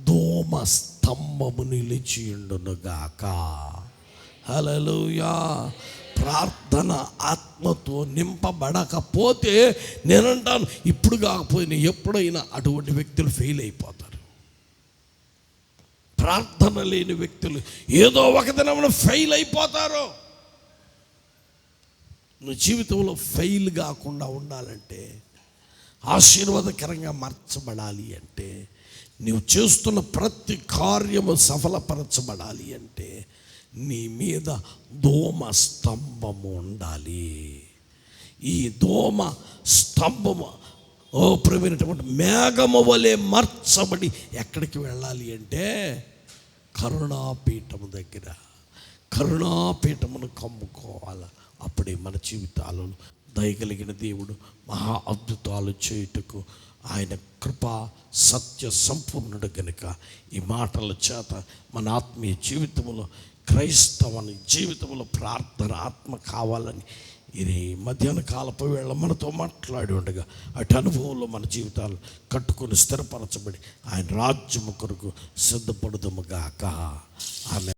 ధూమ స్తంభము నిలిచియుండునుగాక. హల్లెలూయా. ప్రార్థన ఆత్మతో నింపబడకపోతే నేనంటాను, ఇప్పుడు కాకపోయినా ఎప్పుడైనా అటువంటి వ్యక్తులు ఫెయిల్ అయిపోతారు. ప్రార్థన లేని వ్యక్తులు ఏదో ఒక దినమున ఫెయిల్ అయిపోతారు. నువ్వు జీవితంలో ఫెయిల్ కాకుండా ఉండాలంటే, ఆశీర్వాదకరంగా మార్చబడాలి అంటే, నువ్వు చేస్తున్న ప్రతి కార్యము సఫలపరచబడాలి అంటే నీ మీద ధూమ స్తంభము ఉండాలి. ఈ ధూమ స్తంభము ప్రవీణటువంటి మేఘము వలె మార్చబడి ఎక్కడికి వెళ్ళాలి అంటే కరుణాపీఠము దగ్గర, కరుణాపీఠమును కమ్ముకోవాలి. అప్పుడే మన జీవితాలలో దయగలిగిన దేవుడు మహా అద్భుతాలు చేయుటకు ఆయన కృప సత్య సంపూర్ణుడు గనుక ఈ మాటల చేత మన ఆత్మీయ జీవితంలో, క్రైస్తవుని జీవితంలో ప్రార్థన ఆత్మ కావాలని ఇది మధ్యాహ్న కాలపు వేళ మనతో మాట్లాడి ఉండగా అటు అనుభవంలో మన జీవితాలు కట్టుకొని స్థిరపరచబడి ఆయన రాజ్యము కొరకు సిద్ధపడుదుముగాక. ఆమె